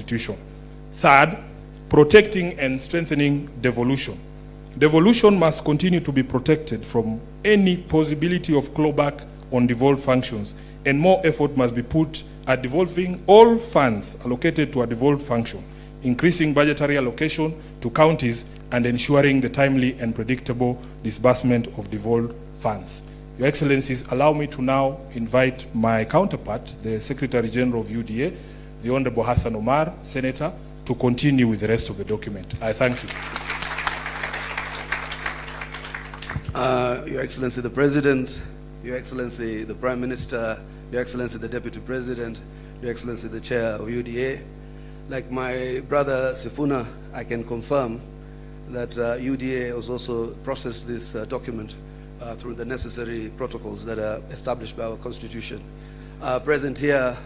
constitution. Third, protecting and strengthening devolution. Devolution must continue to be protected from any possibility of clawback on devolved functions, and more effort must be put at devolving all funds allocated to a devolved function, increasing budgetary allocation to counties, and ensuring the timely and predictable disbursement of devolved funds. Your Excellencies, allow me to now invite my counterpart, the Secretary General of UDA, the Honorable Hassan Omar, Senator, to continue with the rest of the document. I thank you. Your Excellency the President, Your Excellency the Prime Minister, Your Excellency the Deputy President, Your Excellency the Chair of UDA. Like my brother Sifuna, I can confirm that UDA has also processed this document through the necessary protocols that are established by our Constitution. Present here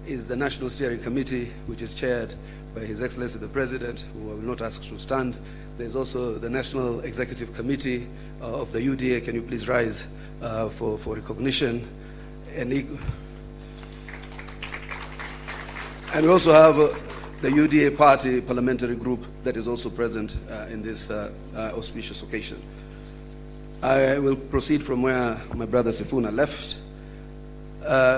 is the National Steering Committee, which is chaired by His Excellency the President, who I will not ask to stand. There's also the National Executive Committee of the UDA. Can you please rise for recognition? And we also have the UDA Party Parliamentary Group that is also present in this auspicious occasion. I will proceed from where my brother Sifuna left.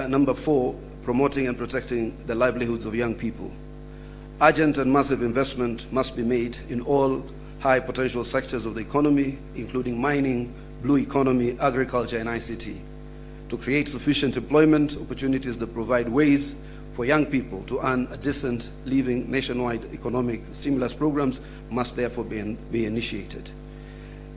Number 4, promoting and protecting the livelihoods of young people. Urgent and massive investment must be made in all high potential sectors of the economy, including mining, blue economy, agriculture, and ICT, to create sufficient employment opportunities that provide ways for young people to earn a decent living. Nationwide economic stimulus programs must therefore be initiated.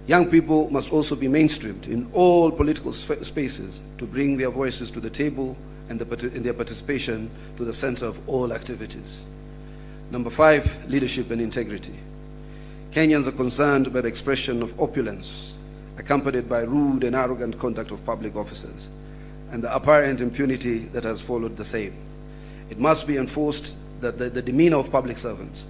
Young people must also be mainstreamed in all political spaces to bring their voices to the table and their participation to the center of all activities. Number 5, leadership and integrity. Kenyans are concerned by the expression of opulence, accompanied by rude and arrogant conduct of public officers, and the apparent impunity that has followed the same. It must be enforced that the demeanor of public servants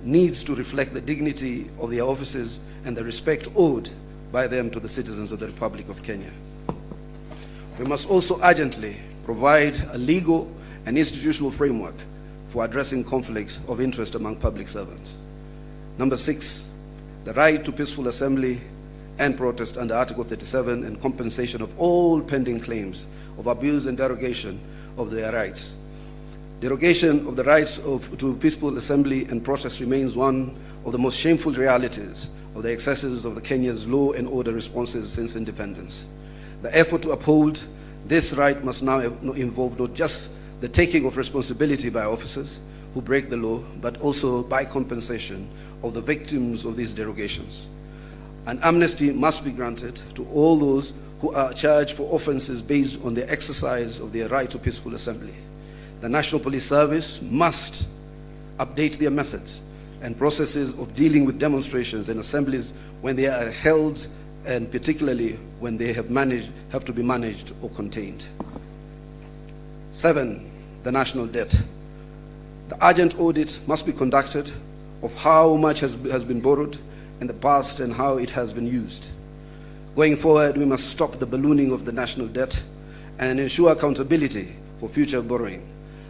needs to reflect the dignity of their offices and the respect owed by them to the citizens of the Republic of Kenya. We must also urgently provide a legal and institutional framework for addressing conflicts of interest among public servants. Number 6, the right to peaceful assembly and protest under Article 37 and compensation of all pending claims of abuse and derogation of their rights. Derogation of the rights to peaceful assembly and protest remains one of the most shameful realities of the excesses of the Kenya's law and order responses since independence. The effort to uphold this right must now involve not just the taking of responsibility by officers who break the law, but also by compensation of the victims of these derogations. An amnesty must be granted to all those who are charged for offenses based on the exercise of their right to peaceful assembly. The National Police Service must update their methods and processes of dealing with demonstrations and assemblies when they are held, and particularly when they have to be managed or contained. 7, the national debt. The urgent audit must be conducted of how much has been borrowed in the past and how it has been used. Going forward, we must stop the ballooning of the national debt and ensure accountability for future borrowing.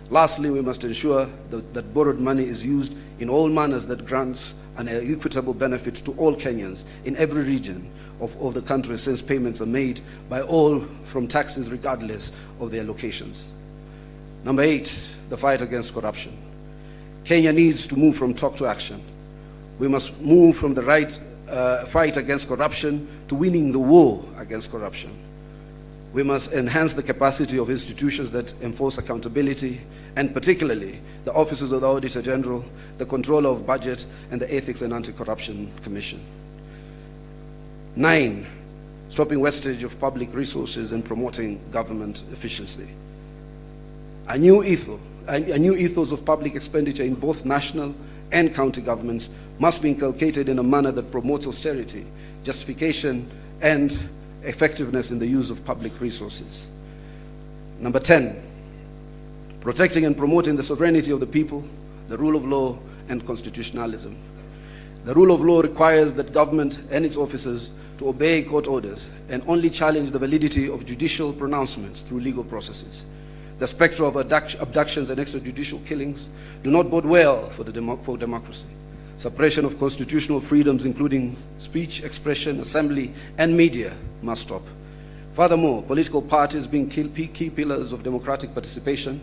Lastly, we must ensure that borrowed money is used in all manners that grants an equitable benefit to all Kenyans in every region of the country, since payments are made by all from taxes regardless of their locations. Number 8, the fight against corruption. Kenya needs to move from talk to action. We must move from the fight against corruption to winning the war against corruption. We must enhance the capacity of institutions that enforce accountability, and particularly the offices of the Auditor General, the Controller of Budget, and the Ethics and Anti-Corruption Commission. 9, stopping wastage of public resources and promoting government efficiency. A new ethos of public expenditure in both national and county governments must be inculcated in a manner that promotes austerity, justification, and effectiveness in the use of public resources. Number 10, protecting and promoting the sovereignty of the people, the rule of law, and constitutionalism. The rule of law requires that government and its officers to obey court orders and only challenge the validity of judicial pronouncements through legal processes. the spectre of abductions and extrajudicial killings do not bode well for democracy. Suppression of constitutional freedoms, including speech, expression, assembly, and media, must stop. Furthermore, political parties, being key pillars of democratic participation,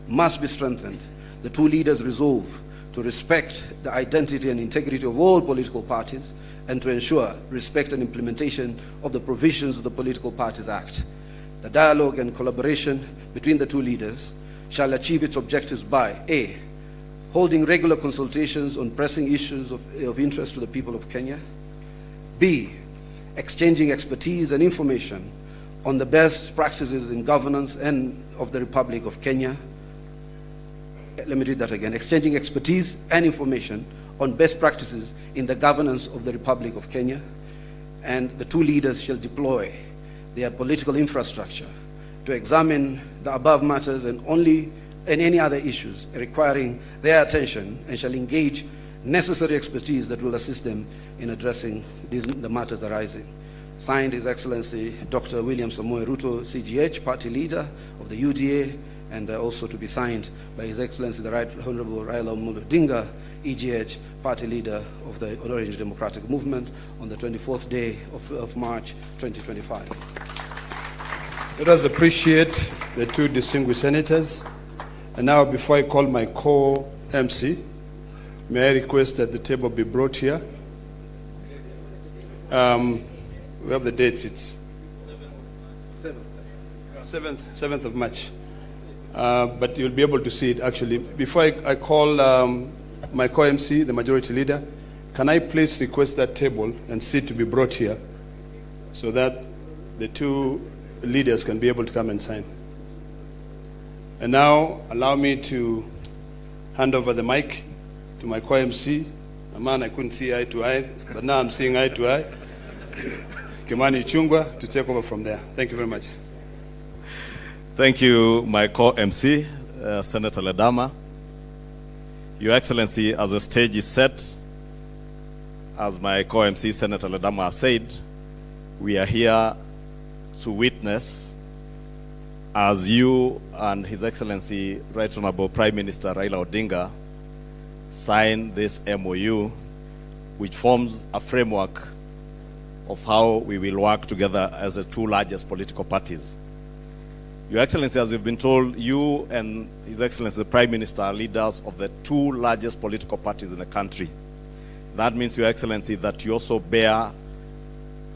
must be strengthened. The two leaders resolve to respect the identity and integrity of all political parties and to ensure respect and implementation of the provisions of the Political Parties Act. The dialogue and collaboration between the two leaders shall achieve its objectives by A, holding regular consultations on pressing issues of interest to the people of Kenya, B, exchanging expertise and information on the best practices in governance and of the Republic of Kenya. Let me read that again. Exchanging expertise and information on best practices in the governance of the Republic of Kenya. And the two leaders shall deploy their political infrastructure to examine the above matters and any other issues requiring their attention, and shall engage necessary expertise that will assist them in addressing the matters arising. Signed, His Excellency Dr. William Ruto, CGH, Party Leader of the UDA, and also to be signed by His Excellency the Right Honorable Raila Odinga, EGH, Party Leader of the Orange Democratic Movement, on the 24th day of March 2025. Let us appreciate the two distinguished senators. And now, before I call my co-MC, may I request that the table be brought here? We have the dates. It's 7th of March. But you'll be able to see it actually. Before I call my co-MC, the majority leader, can I please request that table and seat to be brought here so that the two leaders can be able to come and sign. And now allow me to hand over the mic to my co-MC, a man I couldn't see eye to eye, but now I'm seeing eye to eye, Kimani Ichung'wah, to take over from there. Thank you very much. Thank you, my co-MC, Senator Ledama. Your Excellency, as the stage is set, as my co-MC, Senator Ledama, has said, we are here to witness as you and His Excellency, Right Honorable Prime Minister Raila Odinga, sign this MOU, which forms a framework of how we will work together as the two largest political parties. Your Excellency, as you've been told, you and His Excellency, the Prime Minister, are leaders of the two largest political parties in the country. That means, Your Excellency, that you also bear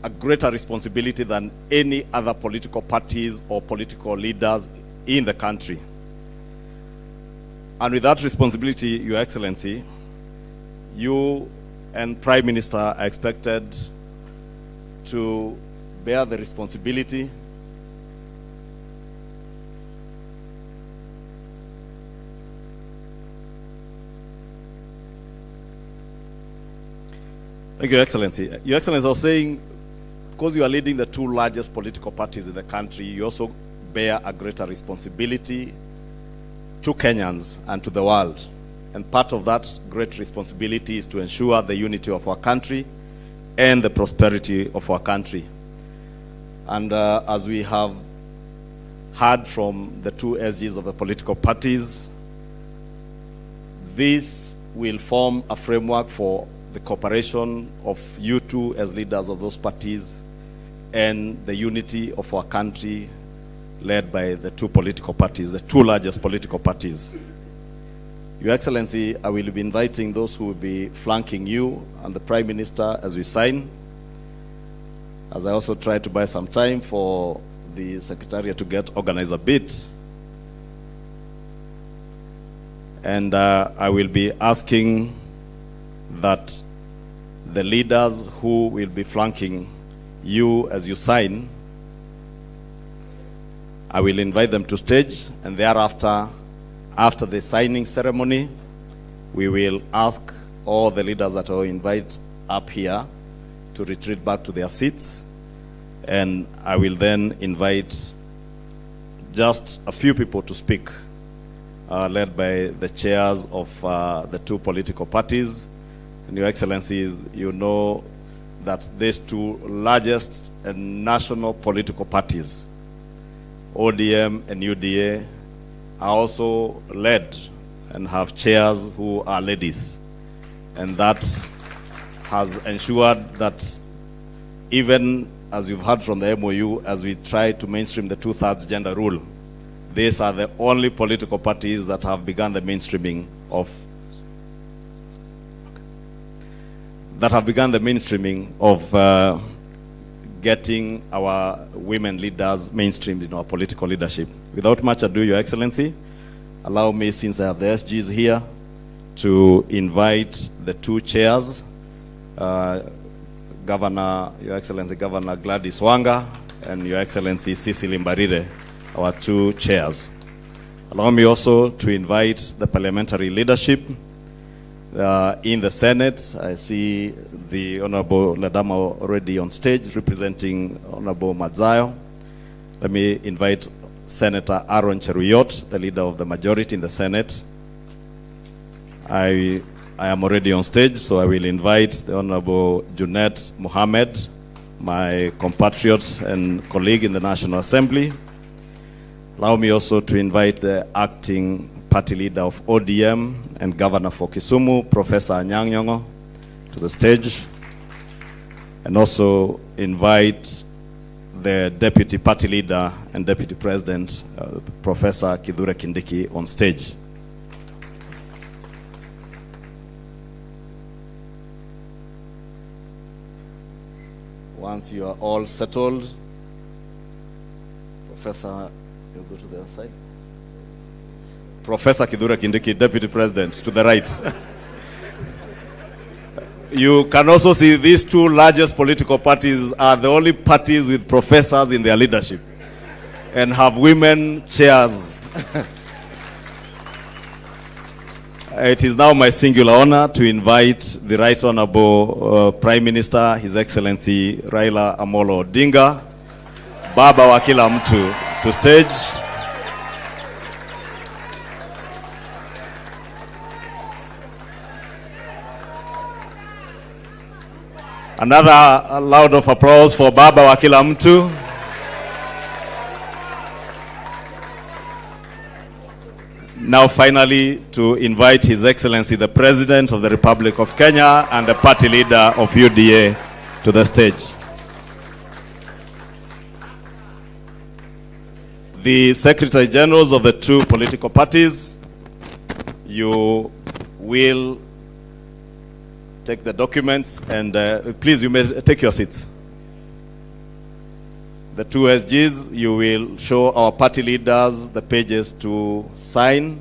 a greater responsibility than any other political parties or political leaders in the country. And with that responsibility, Your Excellency, you and Prime Minister are expected to bear the responsibility Thank you, Your Excellency. Your Excellency, I was saying, because you are leading the two largest political parties in the country, you also bear a greater responsibility to Kenyans and to the world. And part of that great responsibility is to ensure the unity of our country and the prosperity of our country. And as we have heard from the two SGs of the political parties, this will form a framework for the cooperation of you two as leaders of those parties and the unity of our country led by the two political parties, the two largest political parties. Your Excellency, I will be inviting those who will be flanking you and the Prime Minister as we sign, as I also try to buy some time for the Secretariat to get organized a bit. And I will be asking that the leaders who will be flanking you as you sign, I will invite them to stage, and thereafter, after the signing ceremony, we will ask all the leaders that I invite up here to retreat back to their seats, and I will then invite just a few people to speak, led by the chairs of the two political parties. And Your Excellencies, you know that these two largest national political parties, ODM and UDA, are also led and have chairs who are ladies. And that has ensured that even as you've heard from the MOU, as we try to mainstream the 2/3 gender rule, these are the only political parties that have begun the mainstreaming of getting our women leaders mainstreamed in our political leadership. Without much ado, Your Excellency, allow me, since I have the SGs here, to invite the two chairs, Governor, Your Excellency, Governor Gladys Wanga, and Your Excellency Cecily Mbarire, our two chairs. Allow me also to invite the parliamentary leadership in the Senate. I see the Honorable Ledama already on stage representing Honorable Madzayo. Let me invite Senator Aaron Cheruyot, the leader of the majority in the Senate. I am already on stage, so I will invite the Honorable Junet Mohammed, my compatriot and colleague in the National Assembly. Allow me also to invite the acting party leader of ODM and governor for Kisumu, Professor Anyang' Nyong'o, to the stage. And also invite the deputy party leader and deputy president, Professor Kithure Kindiki, on stage. Once you are all settled, Professor, you go to the other side. Professor Kithure Kindiki, Deputy President, to the right. You can also see these two largest political parties are the only parties with professors in their leadership and have women chairs. It is now my singular honor to invite the Right Honorable Prime Minister, His Excellency Raila Amolo Odinga, Baba wa kila mtu, to stage. Another loud of applause for Baba wa kila mtu. Now finally to invite His Excellency the President of the Republic of Kenya and the party leader of UDA to the stage. The Secretary Generals of the two political parties, you will take the documents and please, you may take your seats. The two SGs, you will show our party leaders the pages to sign.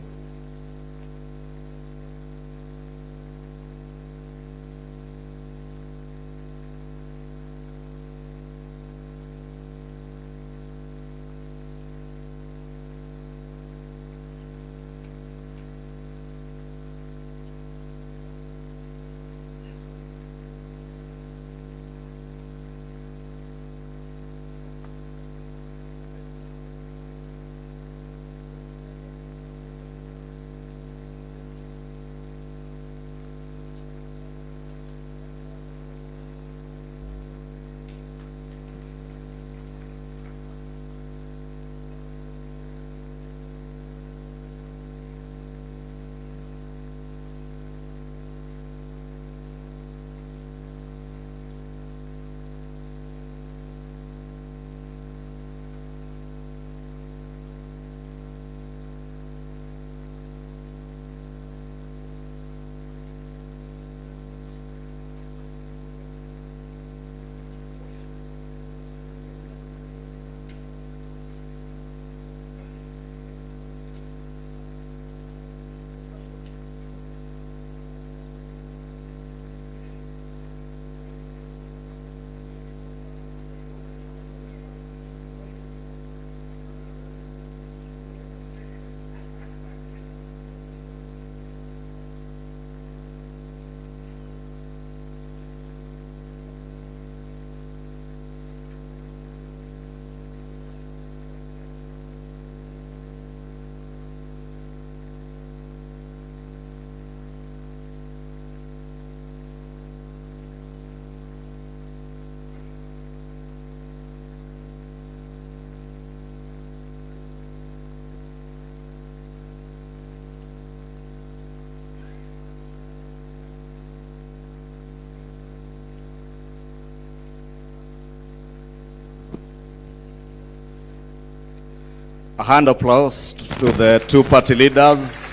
A hand applause to the two party leaders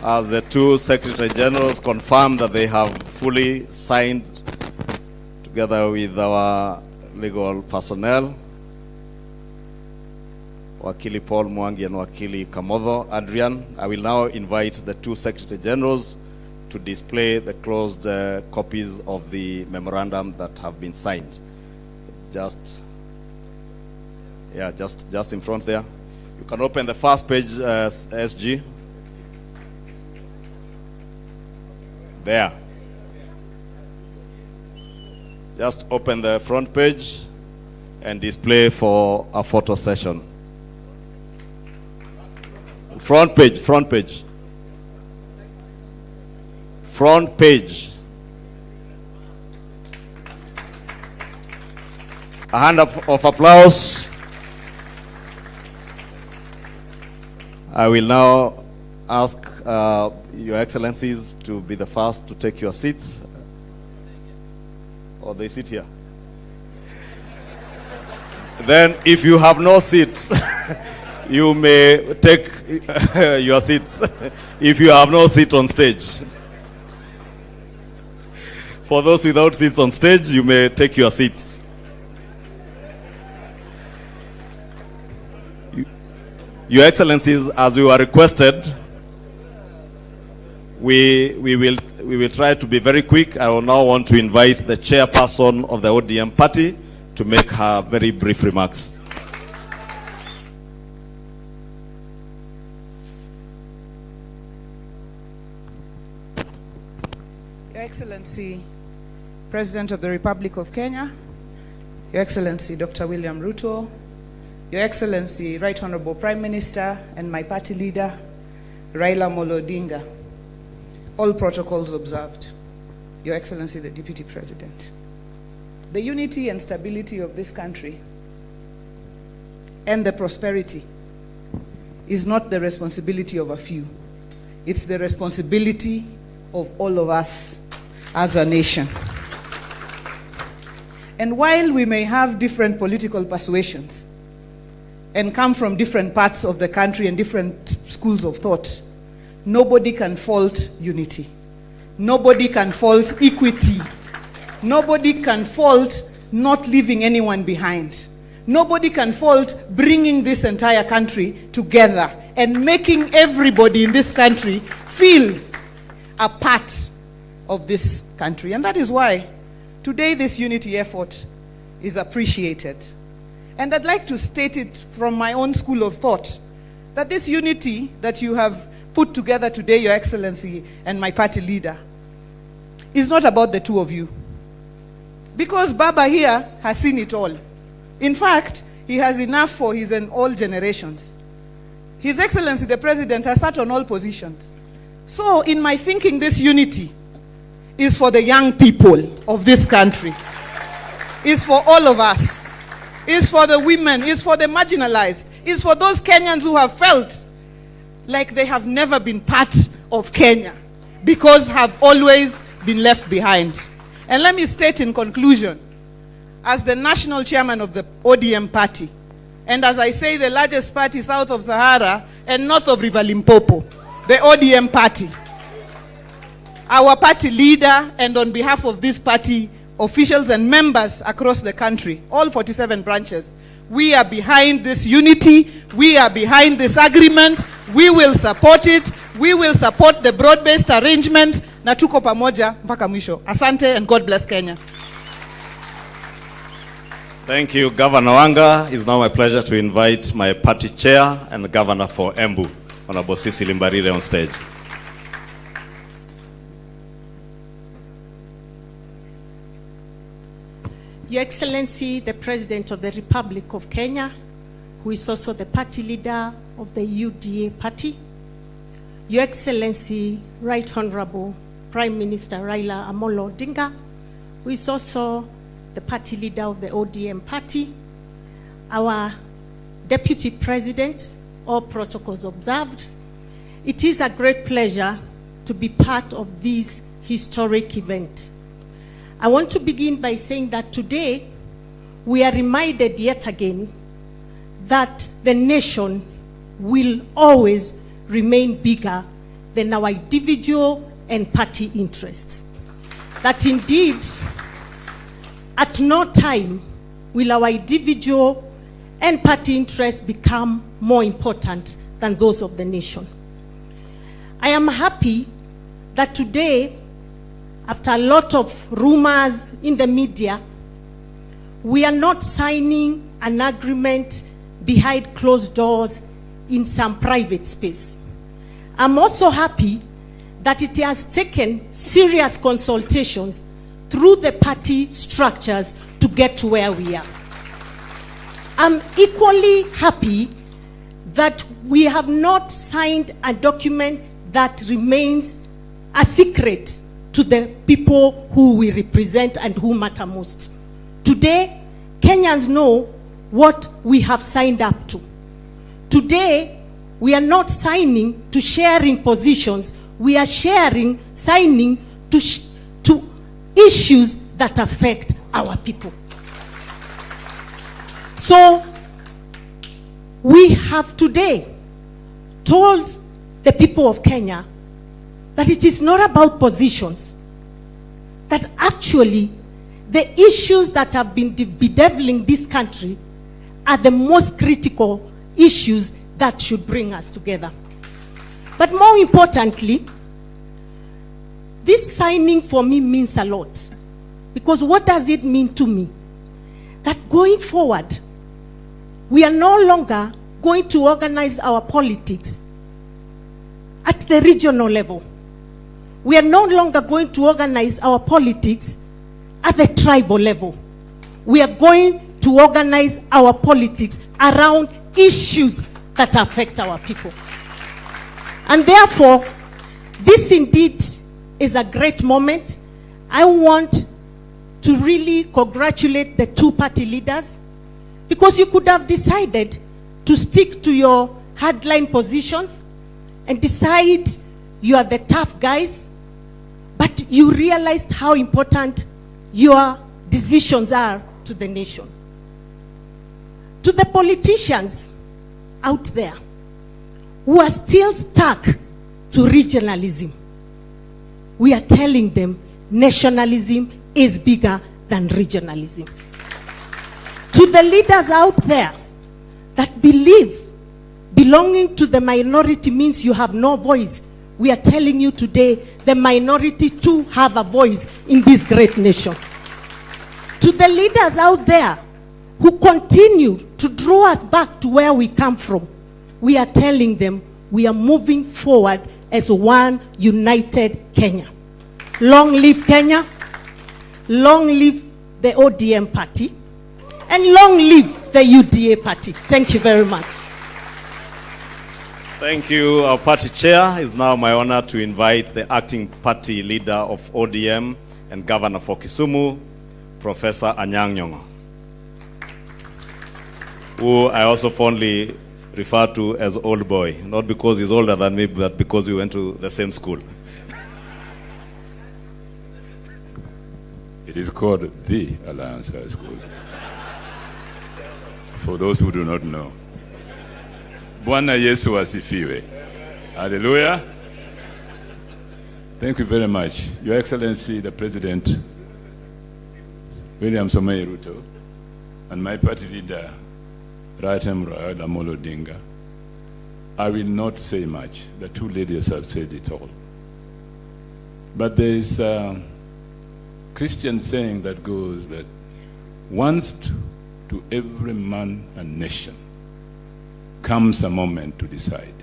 as the two Secretary Generals confirm that they have fully signed together with our legal personnel, Wakili Paul Mwangi and Wakili Kamodho Adrian. I will now invite the two Secretary Generals to display the closed copies of the memorandum that have been signed. Just in front there. You can open the first page, SG. There. Just open the front page and display for a photo session. Front page. Front page. A hand of applause. I will now ask Your Excellencies to be the first to take your seats. Or they sit here. Then, if you have no seat, you may take your seats. If you have no seat on stage. For those without seats on stage, you may take your seats. Your Excellencies, as we were requested, we will try to be very quick. I will now want to invite the chairperson of the ODM party to make her very brief remarks. Your Excellency, President of the Republic of Kenya, Your Excellency, Dr. William Ruto, Your Excellency, Right Honorable Prime Minister and my party leader, Raila Odinga, all protocols observed. Your Excellency, the Deputy President. The unity and stability of this country and the prosperity is not the responsibility of a few. It's the responsibility of all of us as a nation. And while we may have different political persuasions and come from different parts of the country and different schools of thought, nobody can fault unity. Nobody can fault equity. Nobody can fault not leaving anyone behind. Nobody can fault bringing this entire country together and making everybody in this country feel a part of this country. And that is why today this unity effort is appreciated. And I'd like to state it from my own school of thought, that this unity that you have put together today, Your Excellency and my party leader, is not about the two of you. Because Baba here has seen it all. In fact, he has enough for his and all generations. His Excellency, the President, has sat on all positions. So, in my thinking, this unity is for the young people of this country. It's for all of us. It's for the women. It's for the marginalized. It's for those Kenyans who have felt like they have never been part of Kenya because have always been left behind. And let me state in conclusion, as the national chairman of the ODM party, and as I say, the largest party south of Sahara and north of River Limpopo, the ODM party, our party leader, and on behalf of this party, officials and members across the country, all 47 branches, we are behind this unity. We are behind this agreement. We will support it. We will support the broad-based arrangement. Na tuko pamoja mpaka mwisho. Asante and God bless Kenya. Thank you, Governor Wanga. It's now my pleasure to invite my party chair and the governor for Embu, Honorable Sisi Limbarire, on stage. Your Excellency, the President of the Republic of Kenya, who is also the party leader of the UDA party, Your Excellency, Right Honorable Prime Minister Raila Amolo Odinga, who is also the party leader of the ODM party, our Deputy President, all protocols observed. It is a great pleasure to be part of this historic event. I want to begin by saying that today we are reminded yet again that the nation will always remain bigger than our individual and party interests. That indeed, at no time will our individual and party interests become more important than those of the nation. I am happy that today, after a lot of rumors in the media, we are not signing an agreement behind closed doors in some private space. I'm also happy that it has taken serious consultations through the party structures to get to where we are. I'm equally happy that we have not signed a document that remains a secret to the people who we represent and who matter most. Today, Kenyans know what we have signed up to. Today, we are not signing to sharing positions. We are signing to issues that affect our people. So, we have today told the people of Kenya that it is not about positions, that actually the issues that have been bedeviling this country are the most critical issues that should bring us together. But more importantly, this signing for me means a lot. Because what does it mean to me? That going forward, we are no longer going to organize our politics at the regional level. We are no longer going to organize our politics at the tribal level. We are going to organize our politics around issues that affect our people. And therefore, this indeed is a great moment. I want to really congratulate the two party leaders, because you could have decided to stick to your hardline positions and decide you are the tough guys, but you realized how important your decisions are to the nation. To the politicians out there who are still stuck to regionalism, we are telling them nationalism is bigger than regionalism. To the leaders out there that believe belonging to the minority means you have no voice, we are telling you today the minority too have a voice in this great nation. To the leaders out there who continue to draw us back to where we come from, we are telling them we are moving forward as one united Kenya. Long live Kenya, long live the ODM party, and long live the UDA party. Thank you very much. Thank you, our party chair. It's now my honor to invite the acting party leader of ODM and governor for Kisumu, Professor Anyang' Nyong'o, who I also fondly refer to as old boy, not because he's older than me, but because we went to the same school. It is called the Alliance High School. For those who do not know. Bwana Yesu asifiwe. Hallelujah. Thank you very much. Your Excellency, the President, William Ruto, and my party leader, Raila Odinga. I will not say much. The two ladies have said it all. But there is a Christian saying that goes that once to every man and nation comes a moment to decide.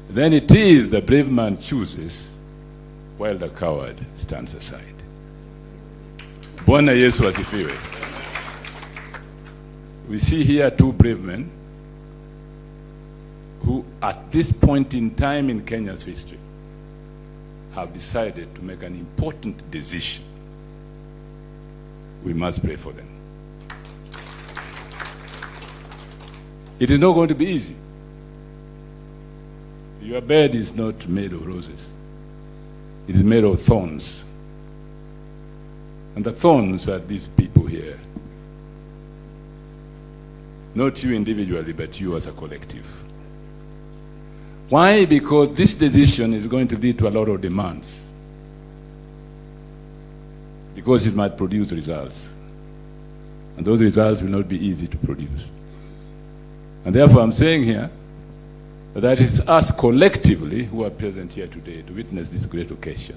Then it is the brave man chooses while the coward stands aside. Bwana Yesu asifiwe. We see here two brave men who at this point in time in Kenya's history have decided to make an important decision. We must pray for them. It is not going to be easy. Your bed is not made of roses. It is made of thorns. And the thorns are these people here. Not you individually, but you as a collective. Why? Because this decision is going to lead to a lot of demands. Because it might produce results. And those results will not be easy to produce. And therefore I'm saying here that it's us collectively who are present here today to witness this great occasion,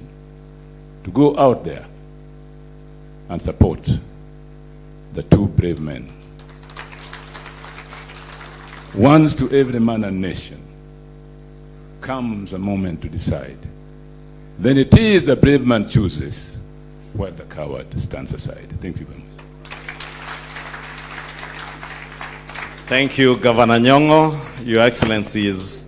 to go out there and support the two brave men. Once to every man and nation comes a moment to decide. Then it is the brave man chooses, while the coward stands aside. Thank you very much. Thank you, Governor Nyong'o. Your Excellencies,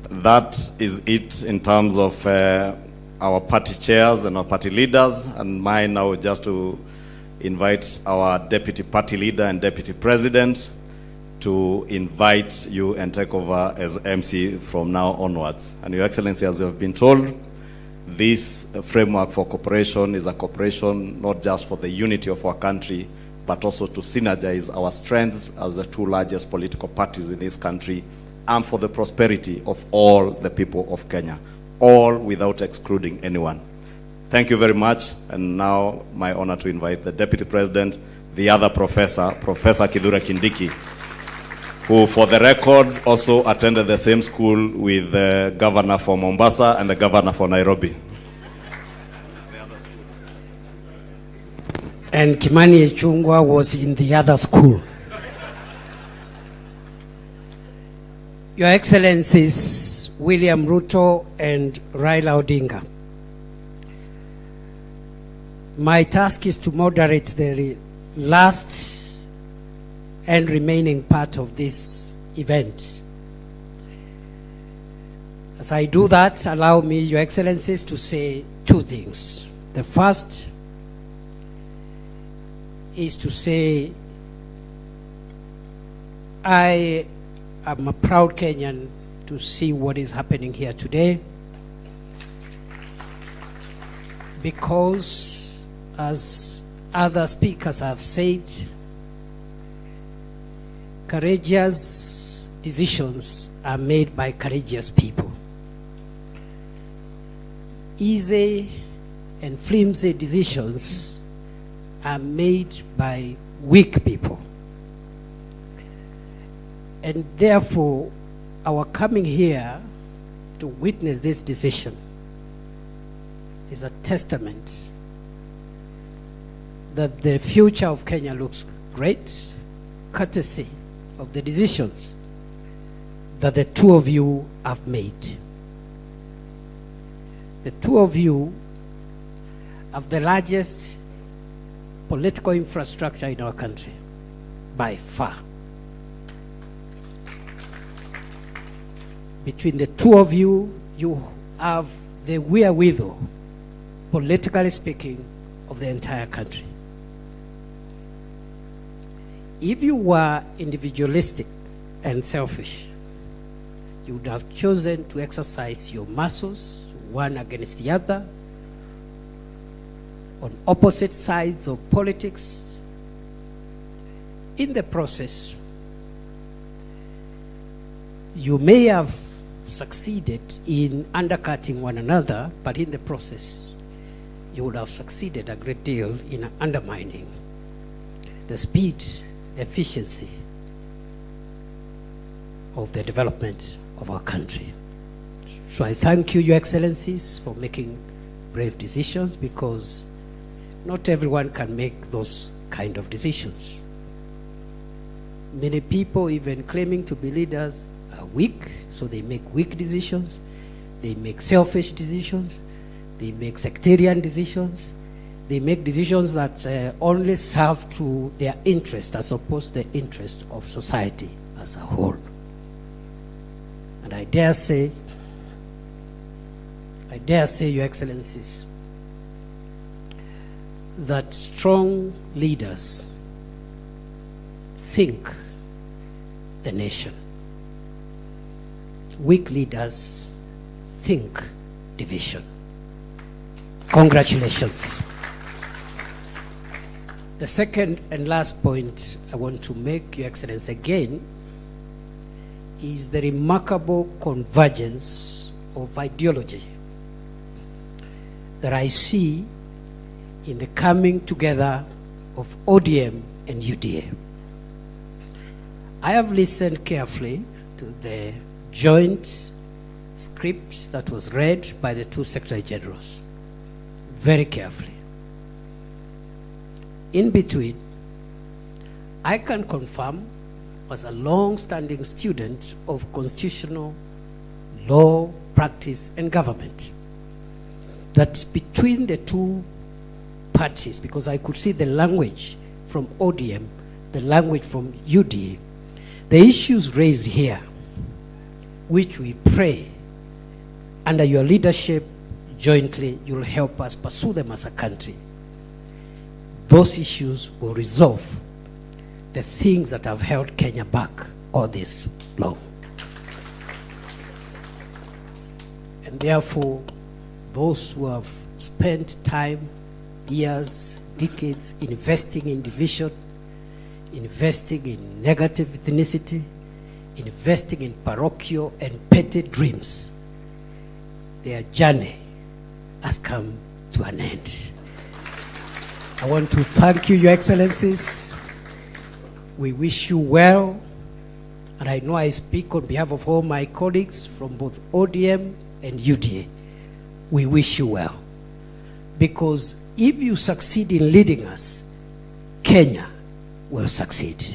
that is it in terms of our party chairs and our party leaders, and mine now just to invite our deputy party leader and deputy president to invite you and take over as MC from now onwards. And Your Excellency, as you have been told, this framework for cooperation is a cooperation not just for the unity of our country, but also to synergize our strengths as the two largest political parties in this country, and for the prosperity of all the people of Kenya, all without excluding anyone. Thank you very much, and now my honor to invite the Deputy President, the other professor, Professor Kithure Kindiki, who for the record also attended the same school with the governor for Mombasa and the governor for Nairobi. And Kimani Ichung'wah was in the other school. Your Excellencies, William Ruto and Raila Odinga, my task is to moderate the last and remaining part of this event. As I do that, allow me, Your Excellencies, to say two things. The first is to say I am a proud Kenyan to see what is happening here today, because, as other speakers have said, courageous decisions are made by courageous people. Easy and flimsy decisions are made by weak people. And therefore, our coming here to witness this decision is a testament that the future of Kenya looks great, courtesy of the decisions that the two of you have made. The two of you have the largest political infrastructure in our country, by far. Between the two of you, you have the wherewithal, politically speaking, of the entire country. If you were individualistic and selfish, you would have chosen to exercise your muscles, one against the other, on opposite sides of politics. In the process, you may have succeeded in undercutting one another, but in the process, you would have succeeded a great deal in undermining the speed, efficiency of the development of our country. So I thank you, Your Excellencies, for making brave decisions, because not everyone can make those kind of decisions. Many people, even claiming to be leaders, are weak, so they make weak decisions. They make selfish decisions. They make sectarian decisions. They make decisions that only serve to their interest as opposed to the interest of society as a whole. And I dare say, Your Excellencies, that strong leaders think the nation. Weak leaders think division. Congratulations. The second and last point I want to make, Your Excellency, again, is the remarkable convergence of ideology that I see in the coming together of ODM and UDA. I have listened carefully to the joint script that was read by the two Secretary Generals, very carefully. In between, I can confirm, as a long-standing student of constitutional law, practice, and government, that between the two parties, because I could see the language from ODM, the language from UDA, the issues raised here, which we pray under your leadership jointly, you'll help us pursue them as a country. Those issues will resolve the things that have held Kenya back all this long. And therefore, those who have spent time, years, decades investing in division, investing in negative ethnicity, investing in parochial and petty dreams, their journey has come to an end. I want to thank you, Your Excellencies. We wish you well, and I know I speak on behalf of all my colleagues from both ODM and UDA. We wish you well, because if you succeed in leading us, Kenya will succeed.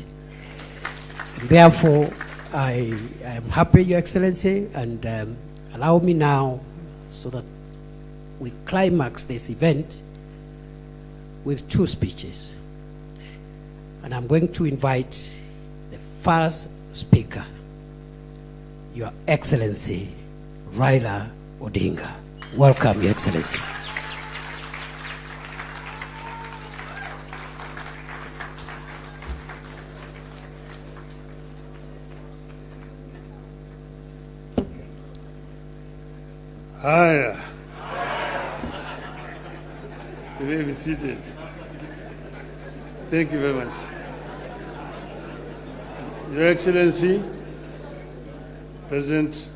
And therefore, I am happy, Your Excellency, and allow me now, so that we climax this event with two speeches. And I'm going to invite the first speaker, Your Excellency, Raila Odinga. Welcome, Your Excellency. Hiya. You may be seated. Thank you very much. Your Excellency, President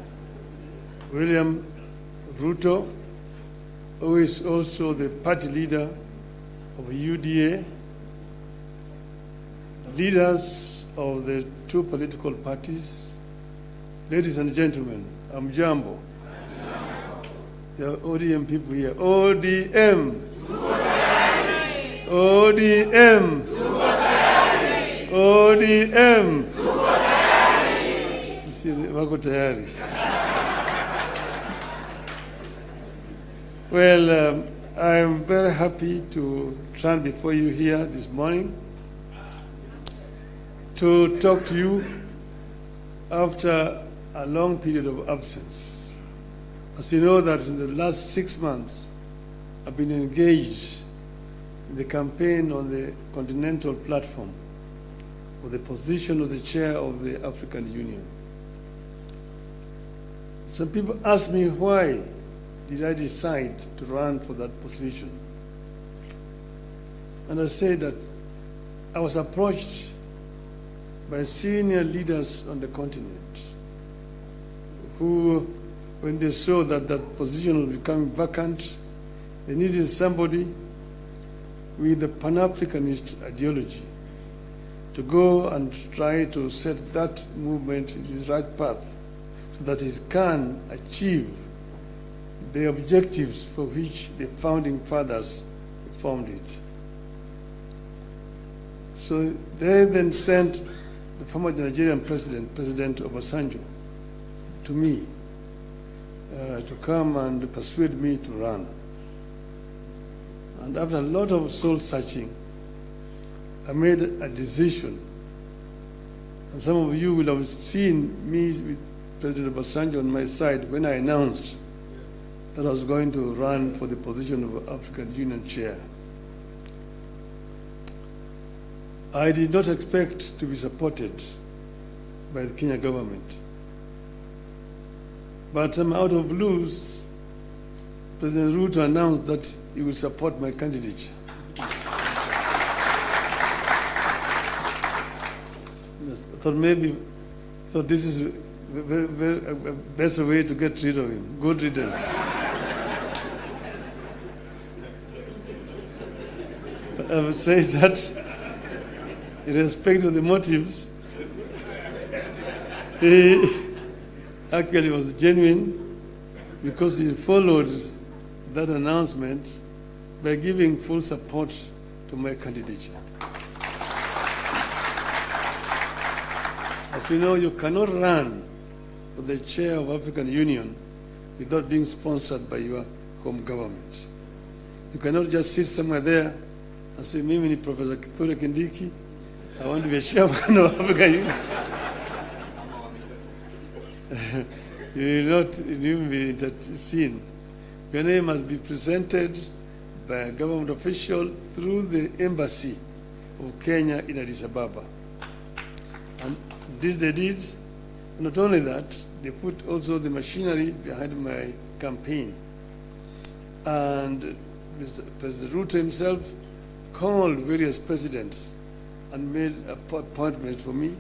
William Ruto, who is also the party leader of UDA, leaders of the two political parties, ladies and gentlemen, I'm Jambo. The ODM people here. ODM. ODM. ODM. You see, wako tayari. Well, I'm very happy to stand before you here this morning to talk to you after a long period of absence. As you know, that in the last 6 months, I've been engaged in the campaign on the continental platform for the position of the chair of the African Union. Some people ask me, why did I decide to run for that position? And I say that I was approached by senior leaders on the continent who, when they saw that that position was becoming vacant, they needed somebody with a Pan-Africanist ideology to go and try to set that movement in the right path so that it can achieve the objectives for which the founding fathers formed it. So they then sent the former Nigerian president, President Obasanjo, to me to come and persuade me to run. And after a lot of soul searching, I made a decision. And some of you will have seen me with President Obasanjo on my side when I announced that I was going to run for the position of African Union chair. I did not expect to be supported by the Kenya government. But out of blues, President Ruto announced that he will support my candidature. thought maybe this is the best way to get rid of him. Good riddance. I would say that in respect of the motives, he actually was genuine because he followed that announcement by giving full support to my candidature. As you know, you cannot run for the chair of African Union without being sponsored by your home government. You cannot just sit somewhere there and say, Mimi ni Professor Kithure Kindiki, I want to be a chairman of African Union. You will not even be seen. Your name must be presented by a government official through the embassy of Kenya in Addis Ababa. And this they did. Not only that, they put also the machinery behind my campaign. And Mr. President Ruto himself called various presidents and made appointments for me,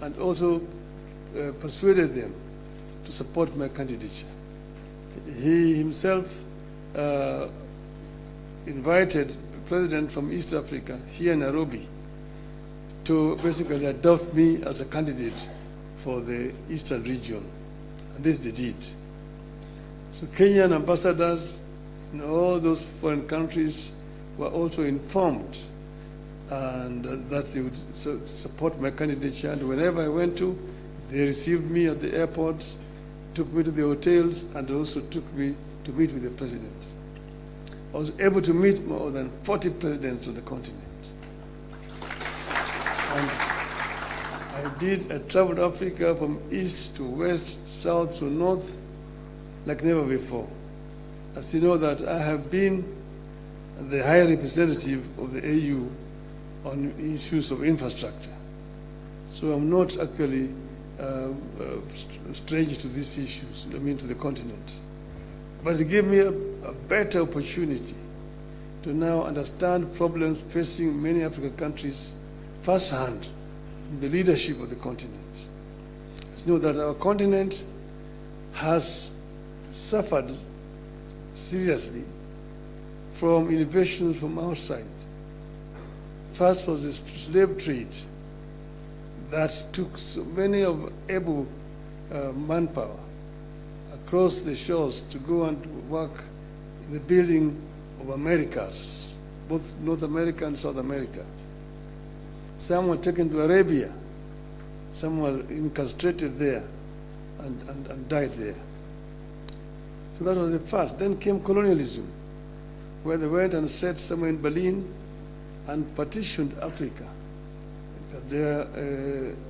and also persuaded them to support my candidature. He himself invited the president from East Africa here in Nairobi to basically adopt me as a candidate for the Eastern region. And this they did. So Kenyan ambassadors in all those foreign countries were also informed and that they would support my candidature. And whenever I went to, they received me at the airport, took me to the hotels, and also took me to meet with the president. I was able to meet more than 40 presidents on the continent. And I traveled Africa from east to west, south to north, like never before. As you know that I have been the high representative of the AU on issues of infrastructure. So I'm not actually strange to these issues, I mean to the continent. But it gave me a better opportunity to now understand problems facing many African countries firsthand from the leadership of the continent. Let's know that our continent has suffered seriously from innovations from outside. First was the slave trade that took so many of able manpower across the shores to go and work in the building of Americas, both North America and South America. Some were taken to Arabia, some were incarcerated there and died there. So that was the first. Then came colonialism, where they went and set somewhere in Berlin and partitioned Africa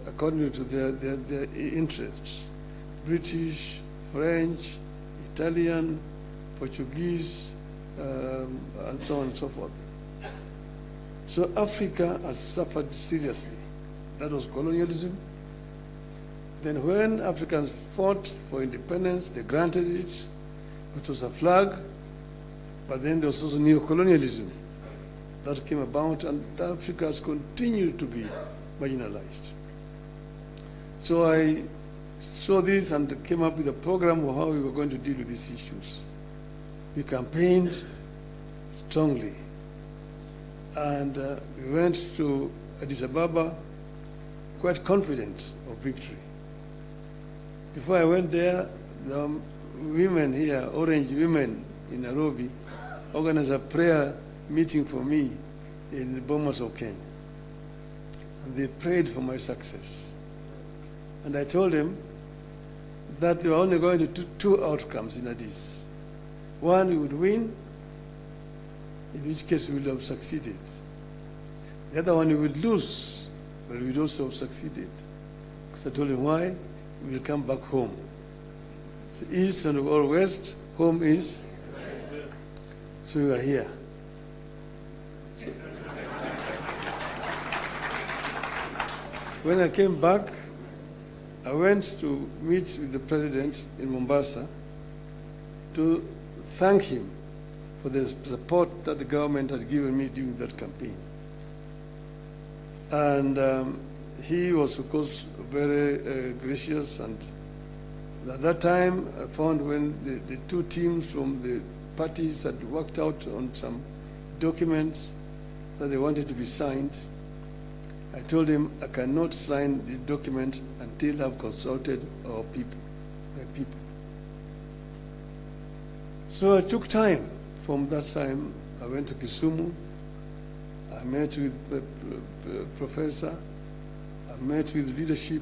according to their interests. British, French, Italian, Portuguese, and so on and so forth. So Africa has suffered seriously. That was colonialism. Then when Africans fought for independence, they granted it. It was a flag, but then there was also neo-colonialism that came about, and Africa has continued to be marginalized. So I saw this and came up with a program of how we were going to deal with these issues. We campaigned strongly, and we went to Addis Ababa quite confident of victory. Before I went there, the women here, Orange women in Nairobi, organized a prayer meeting for me in the Bomas of Kenya. And they prayed for my success. And I told them that they were only going to do two outcomes in Addis. One, we would win, in which case we would have succeeded. The other one, we would lose, but we would also have succeeded. Because I told them why, we will come back home. So east and or west, home is? So we are here. When I came back, I went to meet with the president in Mombasa to thank him for the support that the government had given me during that campaign. And he was, of course, very gracious, and at that time, I found when the two teams from the parties had worked out on some documents that they wanted to be signed, I told him I cannot sign the document until I've consulted our people, my people. So I took time. From that time, I went to Kisumu. I met with the professor. I met with leadership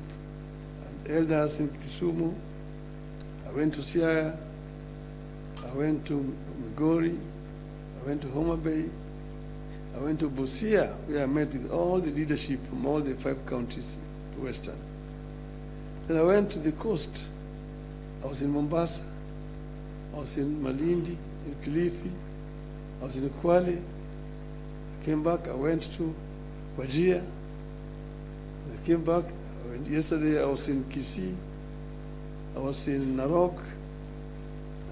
and elders in Kisumu. I went to Siaya. I went to Migori. I went to Homa Bay. I went to Busia, where I met with all the leadership from all the 5 counties to Western. Then I went to the coast. I was in Mombasa. I was in Malindi, in Kilifi. I was in Kwale. I came back. I went to Wajir. I came back. Yesterday I was in Kisii. I was in Narok.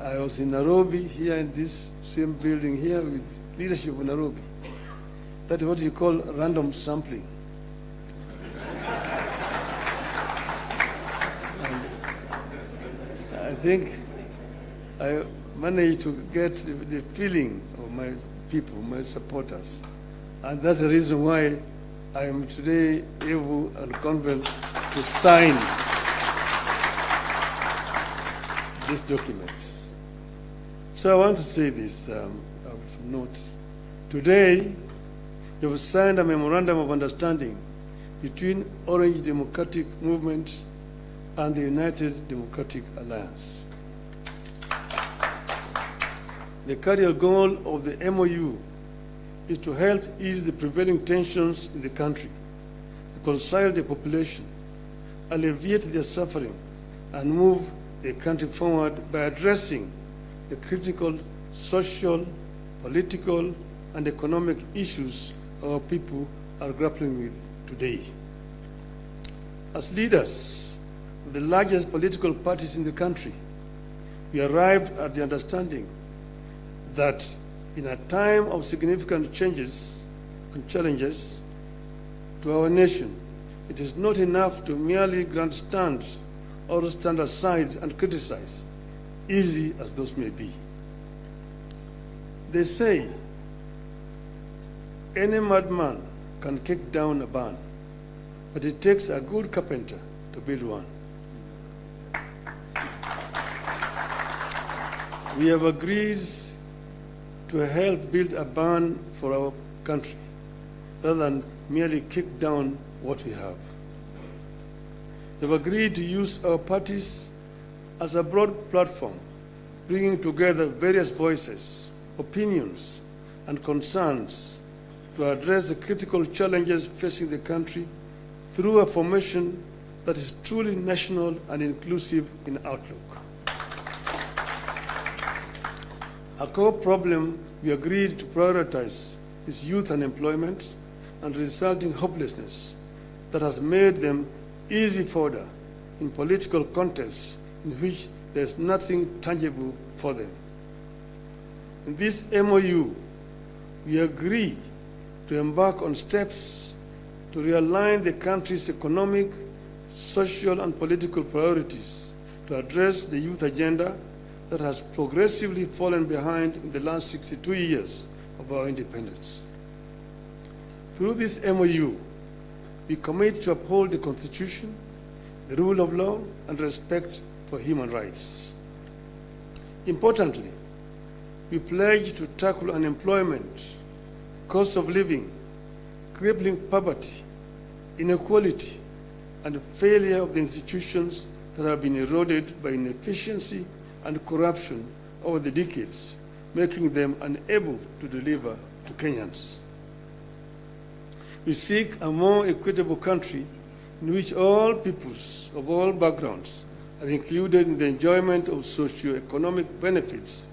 I was in Nairobi, here in this same building here with leadership of Nairobi. That is what you call random sampling. And I think I managed to get the feeling of my people, my supporters. And that's the reason why I am today able and confident to sign this document. So I want to say this, I would note. Today, we have signed a memorandum of understanding between Orange Democratic Movement and the United Democratic Alliance. The carrier goal of the MOU is to help ease the prevailing tensions in the country, reconcile the population, alleviate their suffering, and move the country forward by addressing the critical social, political, and economic issues our people are grappling with today. As leaders of the largest political parties in the country, we arrived at the understanding that in a time of significant changes and challenges to our nation, it is not enough to merely grandstand or stand aside and criticize, easy as those may be. They say, any madman can kick down a barn, but it takes a good carpenter to build one. We have agreed to help build a barn for our country, rather than merely kick down what we have. We have agreed to use our parties as a broad platform, bringing together various voices, opinions, and concerns to address the critical challenges facing the country through a formation that is truly national and inclusive in outlook. A core problem we agreed to prioritize is youth unemployment and resulting hopelessness that has made them easy fodder in political contests in which there is nothing tangible for them. In this MOU, we agree to embark on steps to realign the country's economic, social, and political priorities to address the youth agenda that has progressively fallen behind in the last 62 years of our independence. Through this MOU, we commit to uphold the Constitution, the rule of law, and respect for human rights. Importantly, we pledge to tackle unemployment, cost of living, crippling poverty, inequality, and failure of the institutions that have been eroded by inefficiency and corruption over the decades, making them unable to deliver to Kenyans. We seek a more equitable country in which all peoples of all backgrounds are included in the enjoyment of socio-economic benefits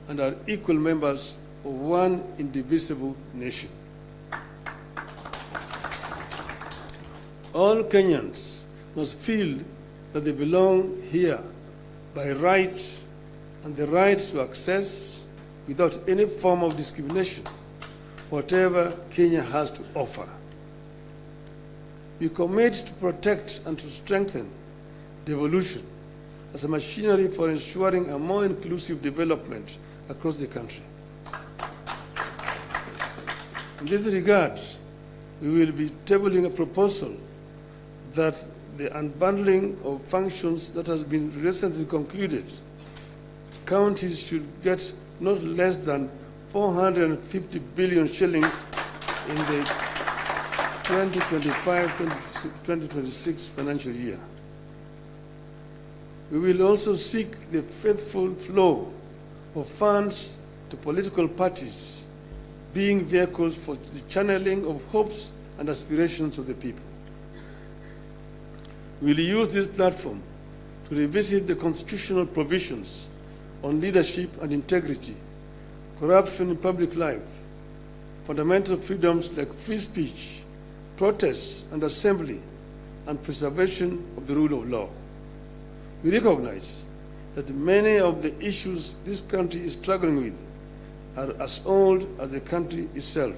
and are equal members of one indivisible nation. All Kenyans must feel that they belong here by right and the right to access, without any form of discrimination, whatever Kenya has to offer. we commit to protect and to strengthen devolution as a machinery for ensuring a more inclusive development across the country. In this regard, we will be tabling a proposal that the unbundling of functions that has been recently concluded, counties should get not less than 450 billion shillings in the 2025-2026 financial year. We will also seek the faithful flow of funds to political parties, being vehicles for the channeling of hopes and aspirations of the people. We will use this platform to revisit the constitutional provisions on leadership and integrity, corruption in public life, fundamental freedoms like free speech, protests and assembly, and preservation of the rule of law. We recognize that many of the issues this country is struggling with are as old as the country itself.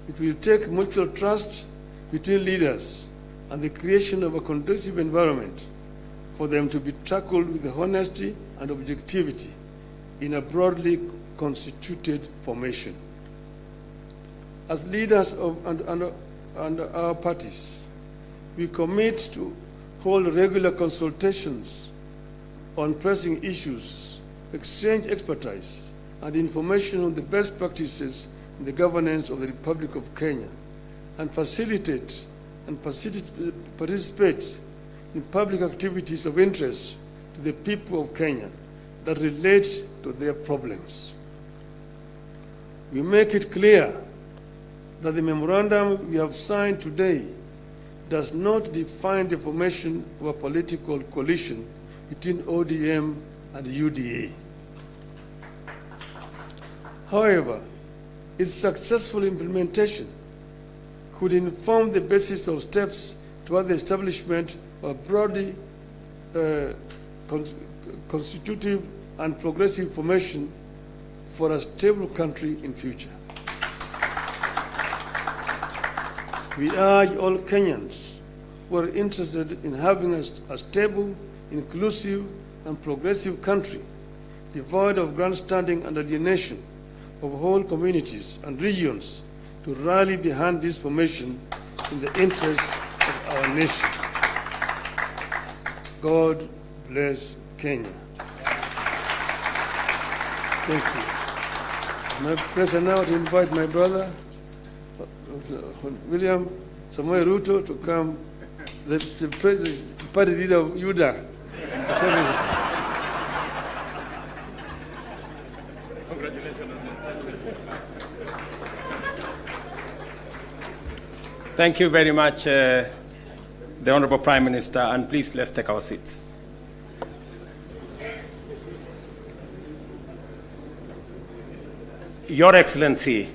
It will take mutual trust between leaders and the creation of a conducive environment for them to be tackled with honesty and objectivity in a broadly constituted formation. As leaders of and our parties, we commit to hold regular consultations on pressing issues, exchange expertise and information on the best practices in the governance of the Republic of Kenya, and facilitate and participate in public activities of interest to the people of Kenya that relate to their problems. We make it clear that the memorandum we have signed today does not define the formation of a political coalition between ODM and UDA. However, its successful implementation could inform the basis of steps toward the establishment of a broadly constitutive and progressive formation for a stable country in future. We urge all Kenyans who are interested in having a stable, inclusive, and progressive country, devoid of grandstanding and alienation of whole communities and regions, to rally behind this formation in the interest of our nation. God bless Kenya. Thank you. My pleasure now to invite my brother, William Ruto, to come, the party leader of UDA. Thank you very much, the Honorable Prime Minister, and please let's take our seats. Your Excellency,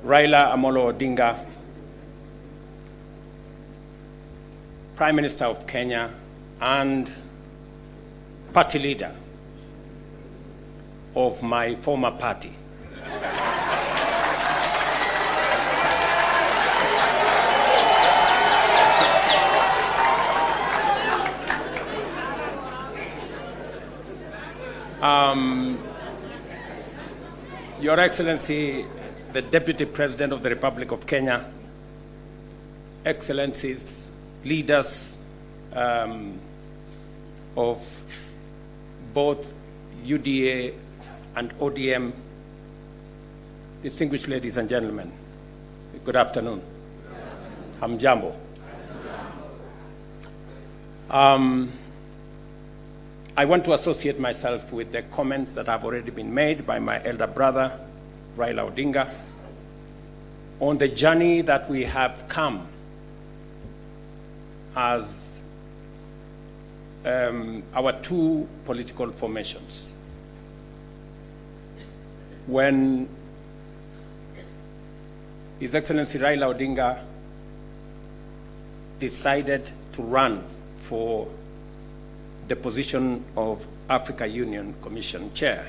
Raila Amolo Odinga, Prime Minister of Kenya and party leader of my former party. Your Excellency, the Deputy President of the Republic of Kenya, Excellencies, leaders of both UDA and ODM, distinguished ladies and gentlemen, good afternoon. Hamjambo. I want to associate myself with the comments that have already been made by my elder brother, Raila Odinga, on the journey that we have come as our two political formations. When His Excellency Raila Odinga decided to run for the position of Africa Union Commission Chair,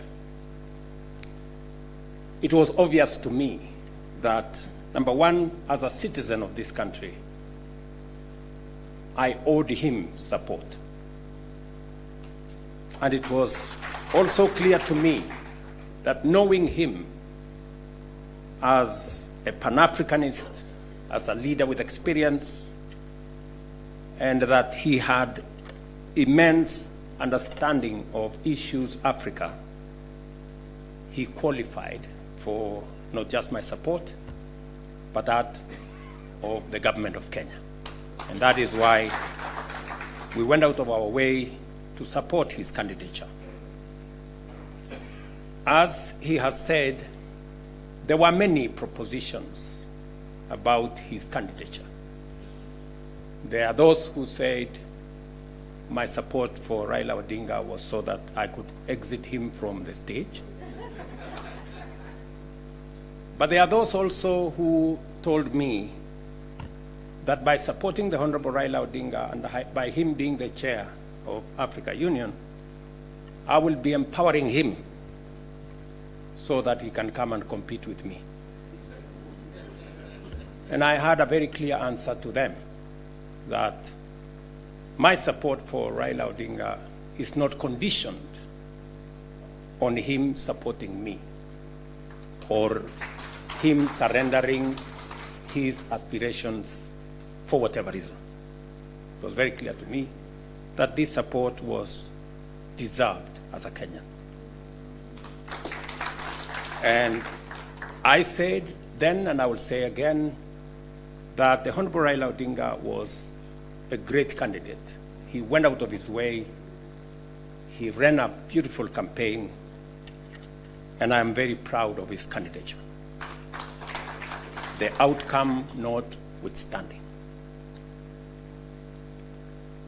it was obvious to me that Number one, as a citizen of this country, I owed him support. And it was also clear to me that knowing him as a Pan-Africanist, as a leader with experience, and that he had immense understanding of issues Africa, he qualified for not just my support, but that of the government of Kenya. And that is why we went out of our way to support his candidature. As he has said, there were many propositions about his candidature. There are those who said my support for Raila Odinga was so that I could exit him from the stage. But there are those also who told me that by supporting the Honorable Raila Odinga and by him being the chair of Africa Union, I will be empowering him so that he can come and compete with me. And I had a very clear answer to them that my support for Raila Odinga is not conditioned on him supporting me or him surrendering his aspirations for whatever reason. It was very clear to me that this support was deserved as a Kenyan. And I said then, and I will say again, that the Honorable Raila Odinga was a great candidate. He went out of his way. He ran a beautiful campaign, and I am very proud of his candidature. The outcome notwithstanding.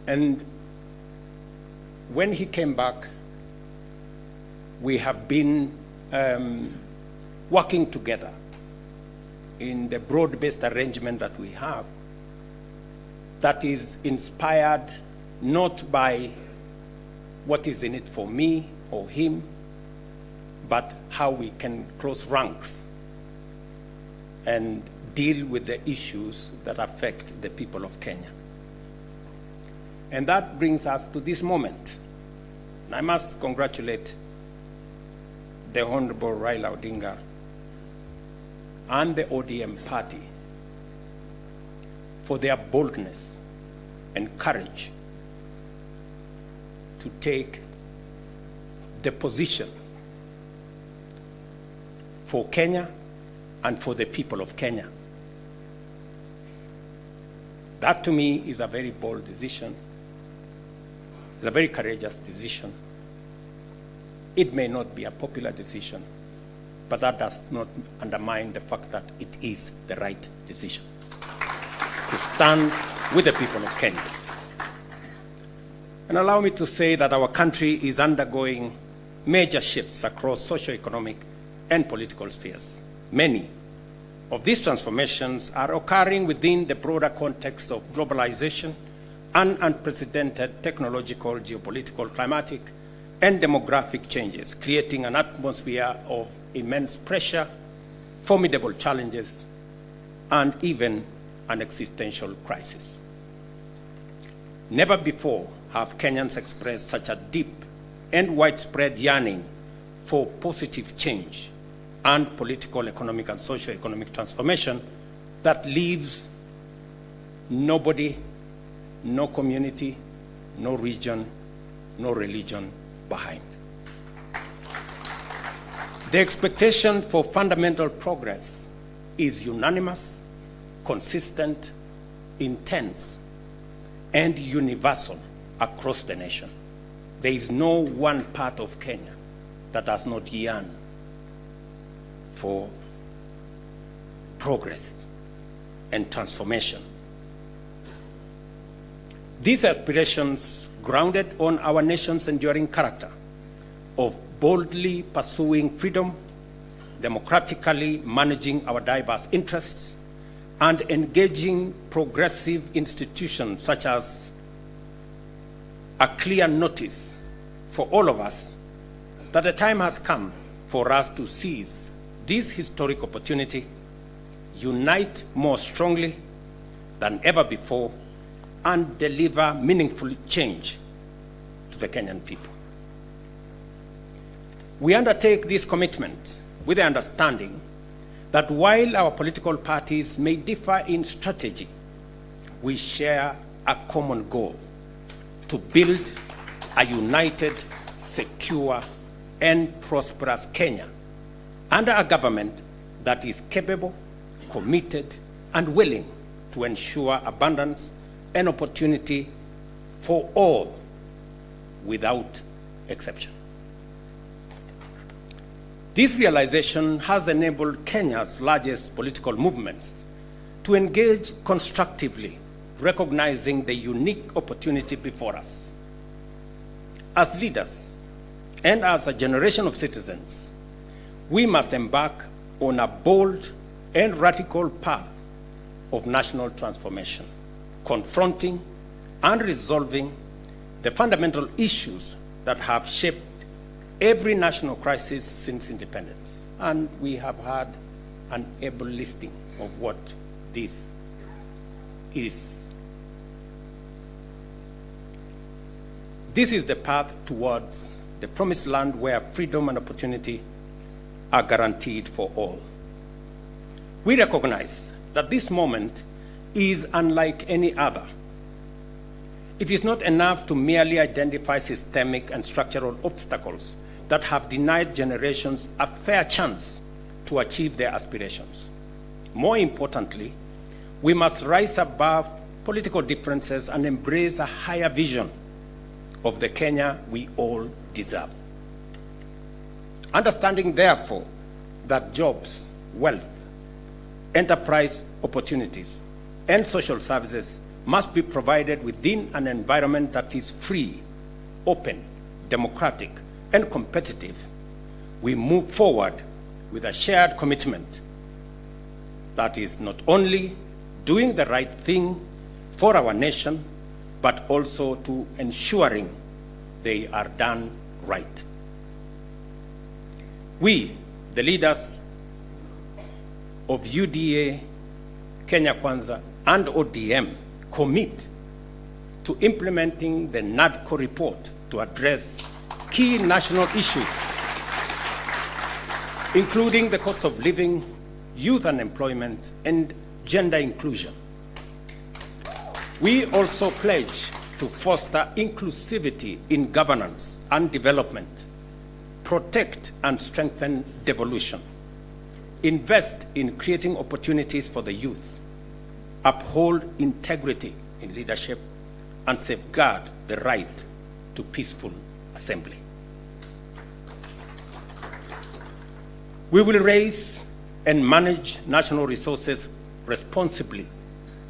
And when he came back, we have been working together in the broad-based arrangement that we have that is inspired not by what is in it for me or him, but how we can close ranks and deal with the issues that affect the people of Kenya. And that brings us to this moment. And I must congratulate the Honorable Raila Odinga and the ODM party for their boldness and courage to take the position for Kenya and for the people of Kenya. That to me is a very bold decision. It's a very courageous decision. It may not be a popular decision, but that does not undermine the fact that it is the right decision to stand with the people of Kenya. And allow me to say that our country is undergoing major shifts across socio-economic and political spheres. Many of these transformations are occurring within the broader context of globalization and unprecedented technological, geopolitical, climatic, and demographic changes, creating an atmosphere of immense pressure, formidable challenges, and even an existential crisis. Never before have Kenyans expressed such a deep and widespread yearning for positive change and political, economic, and socio-economic transformation that leaves nobody, no community, no region, no religion behind. The expectation for fundamental progress is unanimous, consistent, intense, and universal across the nation. There is no one part of Kenya that does not yearn for progress and transformation. These aspirations, grounded on our nation's enduring character of boldly pursuing freedom, democratically managing our diverse interests, and engaging progressive institutions such as a clear notice for all of us that the time has come for us to seize this historic opportunity unite more strongly than ever before, and deliver meaningful change to the Kenyan people. We undertake this commitment with the understanding that while our political parties may differ in strategy, we share a common goal: to build a united, secure, and prosperous Kenya under a government that is capable, committed, and willing to ensure abundance and opportunity for all without exception. This realization has enabled Kenya's largest political movements to engage constructively, recognizing the unique opportunity before us. As leaders and as a generation of citizens, we must embark on a bold and radical path of national transformation, confronting and resolving the fundamental issues that have shaped every national crisis since independence. And we have had an able listing of what this is. This is the path towards the promised land where freedom and opportunity are guaranteed for all. We recognize that this moment is unlike any other. It is not enough to merely identify systemic and structural obstacles that have denied generations a fair chance to achieve their aspirations. More importantly, we must rise above political differences and embrace a higher vision of the Kenya we all deserve. Understanding, therefore, that jobs, wealth, enterprise opportunities, and social services must be provided within an environment that is free, open, democratic, and competitive, we move forward with a shared commitment that is not only doing the right thing for our nation, but also to ensuring they are done right. We, the leaders of UDA, Kenya Kwanza, and ODM, commit to implementing the NADCO report to address key national issues, including the cost of living, youth unemployment, and gender inclusion. We also pledge to foster inclusivity in governance and development, protect and strengthen devolution, invest in creating opportunities for the youth, uphold integrity in leadership, and safeguard the right to peaceful assembly. We will raise and manage national resources responsibly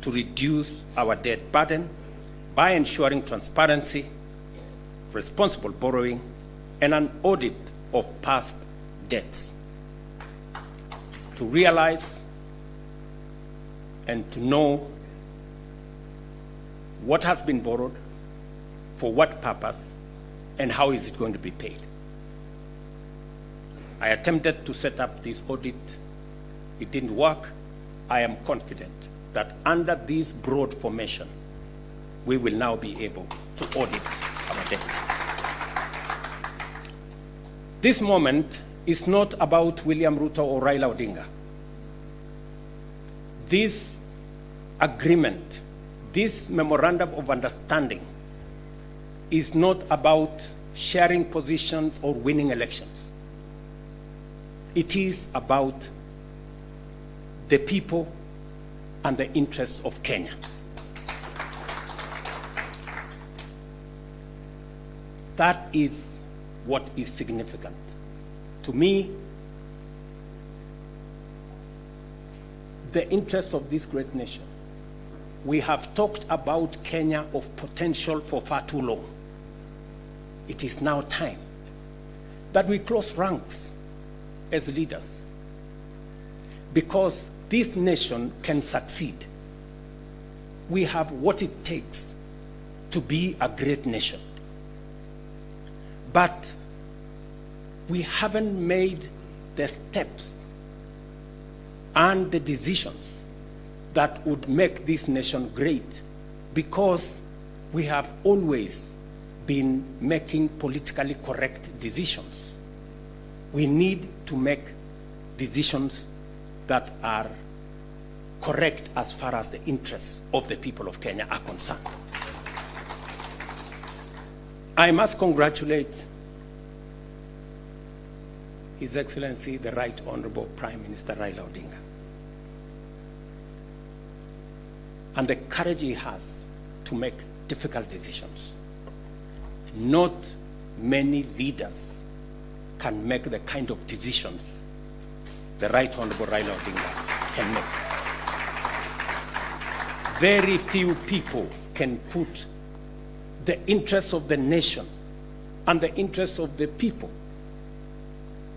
to reduce our debt burden by ensuring transparency, responsible borrowing, and an audit of past debts. To realize and to know what has been borrowed, for what purpose, and how is it going to be paid. I attempted to set up this audit. It didn't work. I am confident that under this broad formation, we will now be able to audit our debts. This moment is not about William Ruto or Raila Odinga. This agreement, this memorandum of understanding, is not about sharing positions or winning elections. It is about the people and the interests of Kenya. That is what is significant. To me, the interests of this great nation. We have talked about Kenya of potential for far too long. It is now time that we close ranks as leaders, because this nation can succeed. We have what it takes to be a great nation. But we haven't made the steps and the decisions that would make this nation great, because we have always been making politically correct decisions. We need to make decisions that are correct as far as the interests of the people of Kenya are concerned. I must congratulate His Excellency, the Right Honorable Prime Minister Raila Odinga, and the courage he has to make difficult decisions. Not many leaders can make the kind of decisions the Right Honorable Raila Odinga can make. Very few people can put the interests of the nation and the interests of the people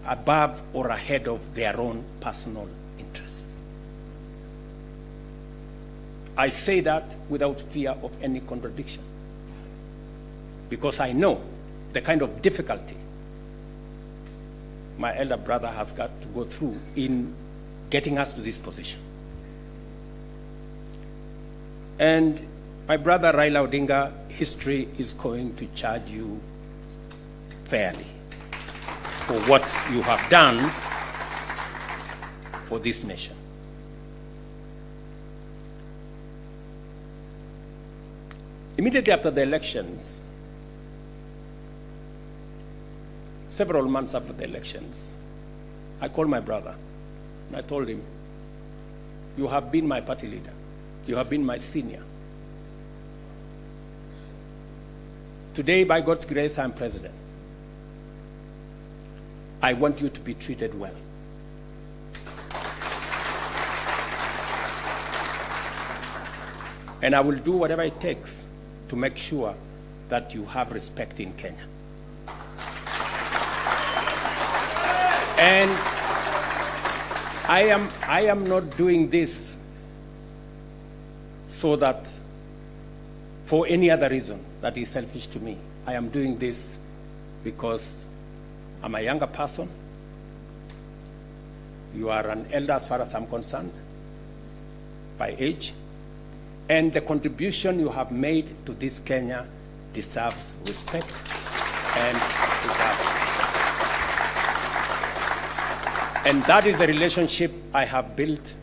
above or ahead of their own personal interests. I say that without fear of any contradiction, because I know the kind of difficulty my elder brother has got to go through in getting us to this position. And my brother Raila Odinga, history is going to charge you fairly for what you have done for this nation. Immediately after the elections, several months after the elections, I called my brother and I told him, you have been my party leader. You have been my senior. Today, by God's grace, I'm president. I want you to be treated well. And I will do whatever it takes to make sure that you have respect in Kenya. And I am not doing this so that for any other reason that is selfish to me. I am doing this because I'm a younger person. You are an elder as far as I'm concerned, by age. And the contribution you have made to this Kenya deserves respect and deserves respect. And that is the relationship I have built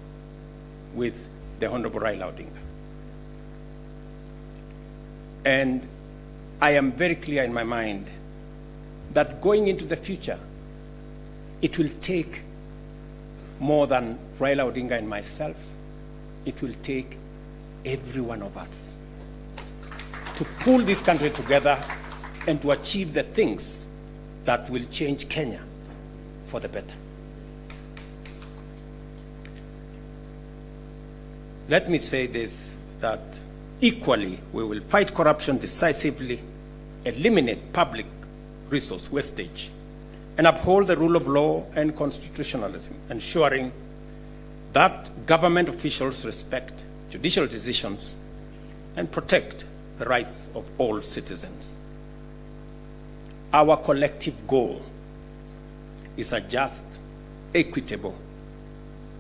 with the Honorable Raila Odinga. And I am very clear in my mind that going into the future, it will take more than Raila Odinga and myself. It will take every one of us to pull this country together and to achieve the things that will change Kenya for the better. Let me say this, that equally we will fight corruption decisively, eliminate public resource wastage, and uphold the rule of law and constitutionalism, ensuring that government officials respect judicial decisions and protect the rights of all citizens. Our collective goal is a just, equitable,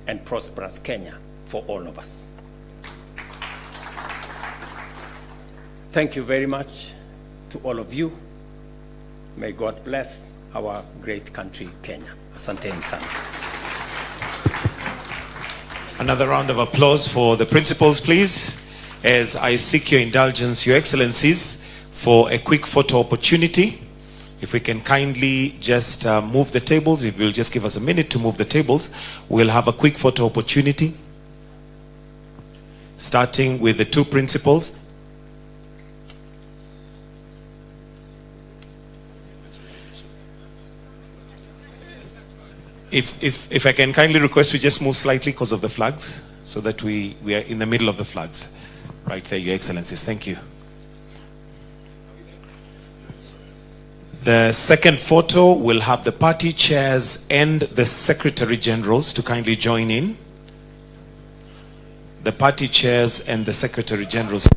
and prosperous Kenya for all of us. Thank you very much to all of you. May God bless our great country, Kenya. Asanteni sana. Another round of applause for the principals, please, as I seek your indulgence, Your Excellencies, for a quick photo opportunity. If we can kindly just move the tables, if you'll just give us a minute to move the tables, we'll have a quick photo opportunity, starting with the two principals. If I can kindly request you just move slightly because of the flags, so that we are in the middle of the flags. Right there, Your Excellencies. Thank you. The second photo will have the party chairs and the Secretary Generals to kindly join in. The party chairs and the Secretary Generals.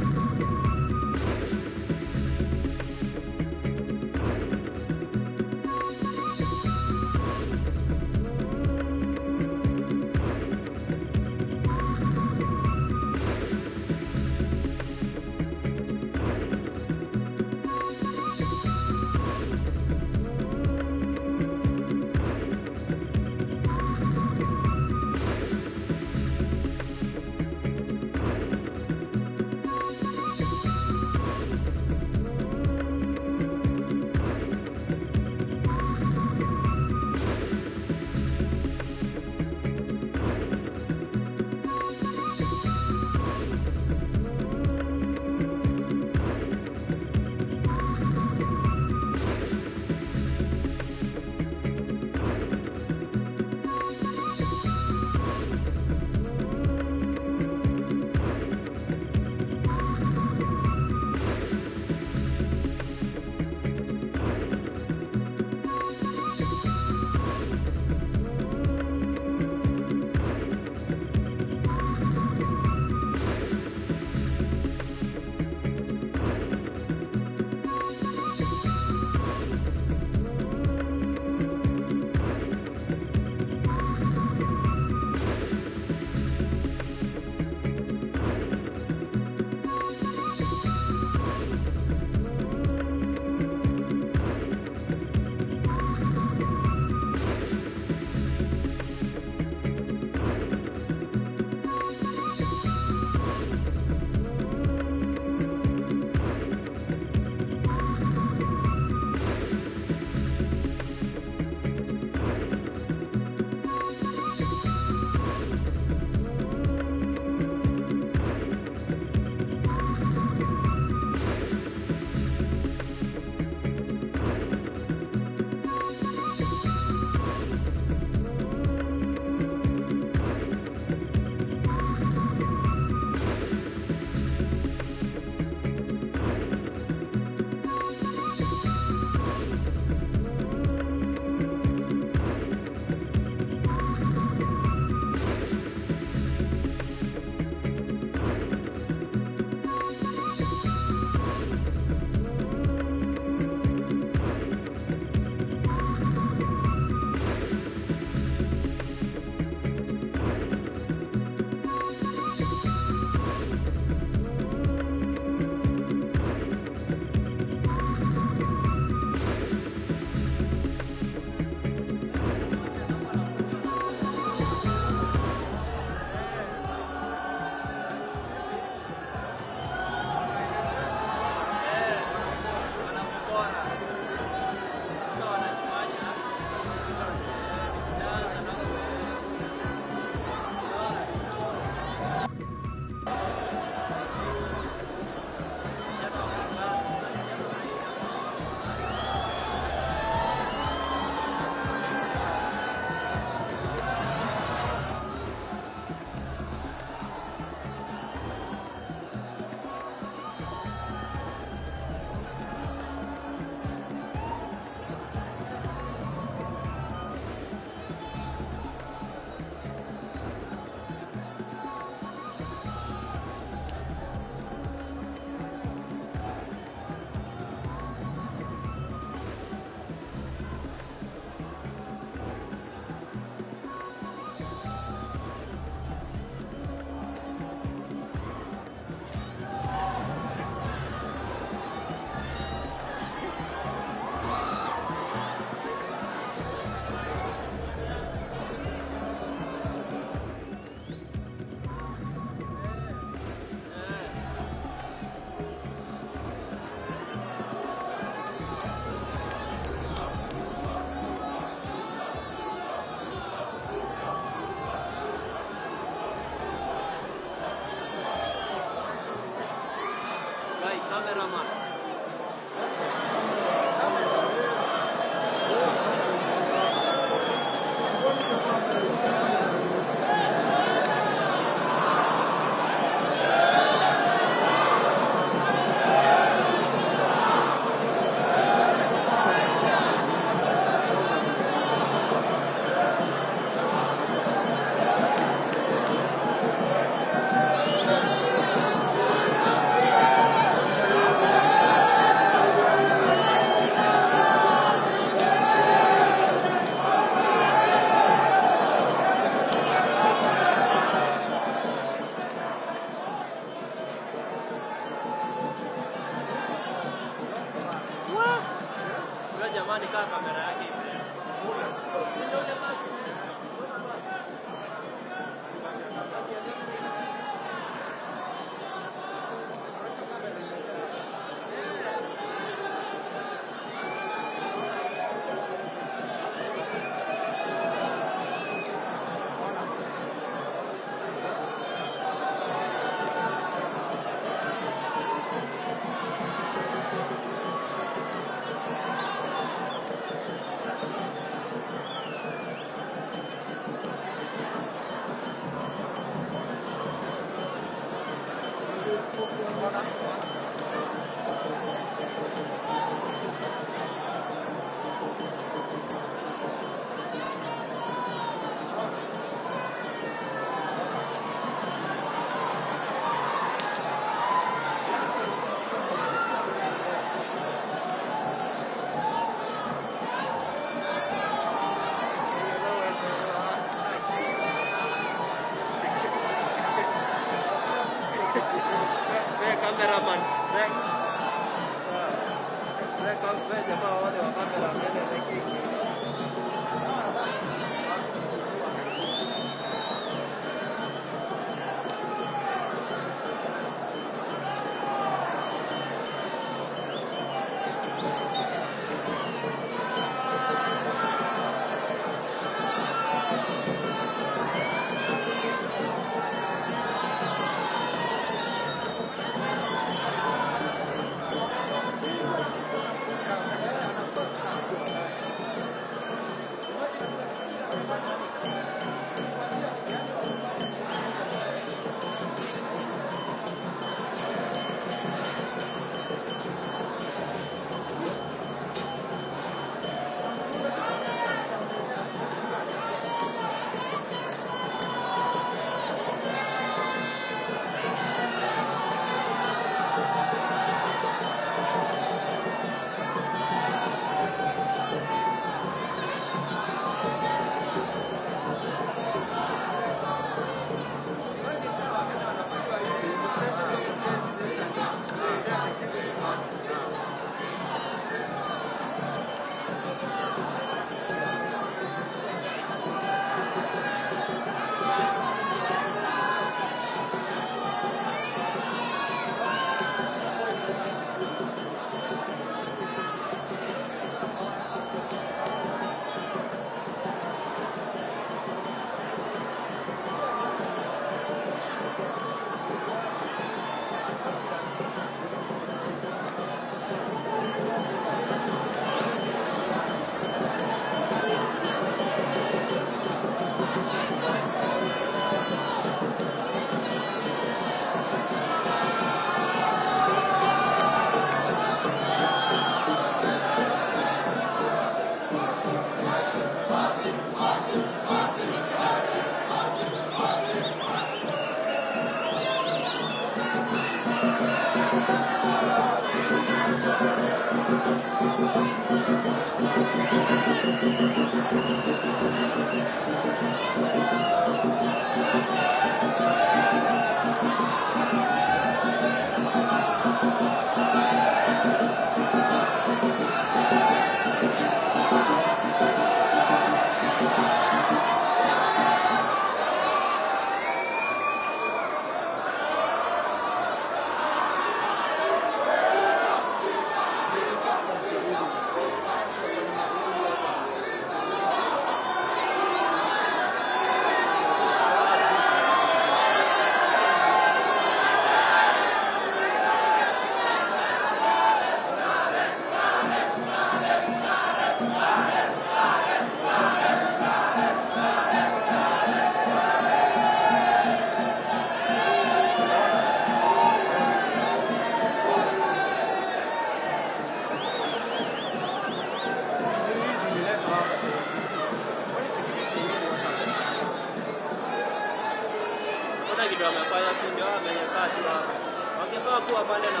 watu wapande na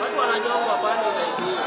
watu wananyongwa wapande wengine.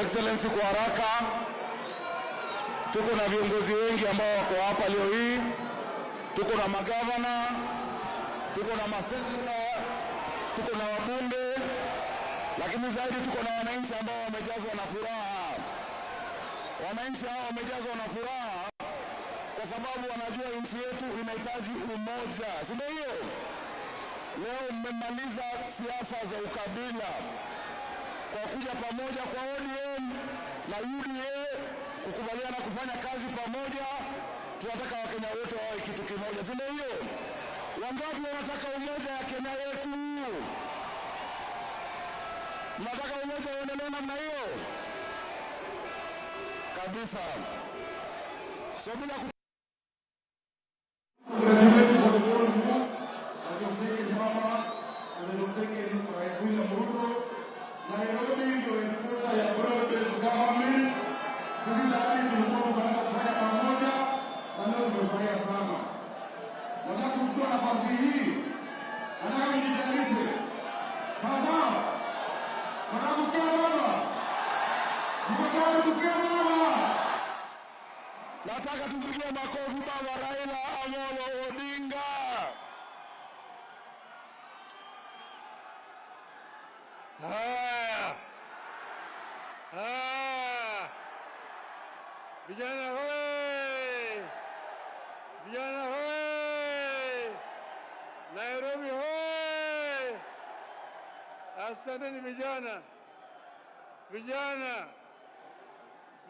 Excellency, kwa haraka, tuko na viongozi wengi ambao wako hapa leo hii. Tuko na magavana, tuko na maseneta, tuko na wabunge, lakini zaidi tuko na wananchi ambao wamejazwa na furaha. Wananchi hao wamejazwa na furaha kwa sababu wanajua nchi yetu inahitaji umoja. Si ndio hiyo? Leo mmemaliza siasa za ukabila kwa kuja pamoja kwa ODM na UDA kukubaliana kufanya kazi pamoja. Tunataka Wakenya wote wawe kitu kimoja. Si ndio hiyo? Wangapi wanataka umoja ya Kenya yetu? Mnataka umoja uendelee namna hiyo? Kabisa. So bila Rais William Ruto, Nairobi ndio headquarters ya broad-based government. Sisi tayari tulikuwa tumeanza kufanya pamoja na leo tumefurahia sana. Nataka kuchukua nafasi hii, nataka mjitayarishe. Sasa, nataka kusikia baba. Nataka kusikia baba. Nataka tumpigie makofi baba Raila Amolo Odinga. Vijana hoye! Vijana hoye! Nairobi hoye! Asanteni vijana. Vijana.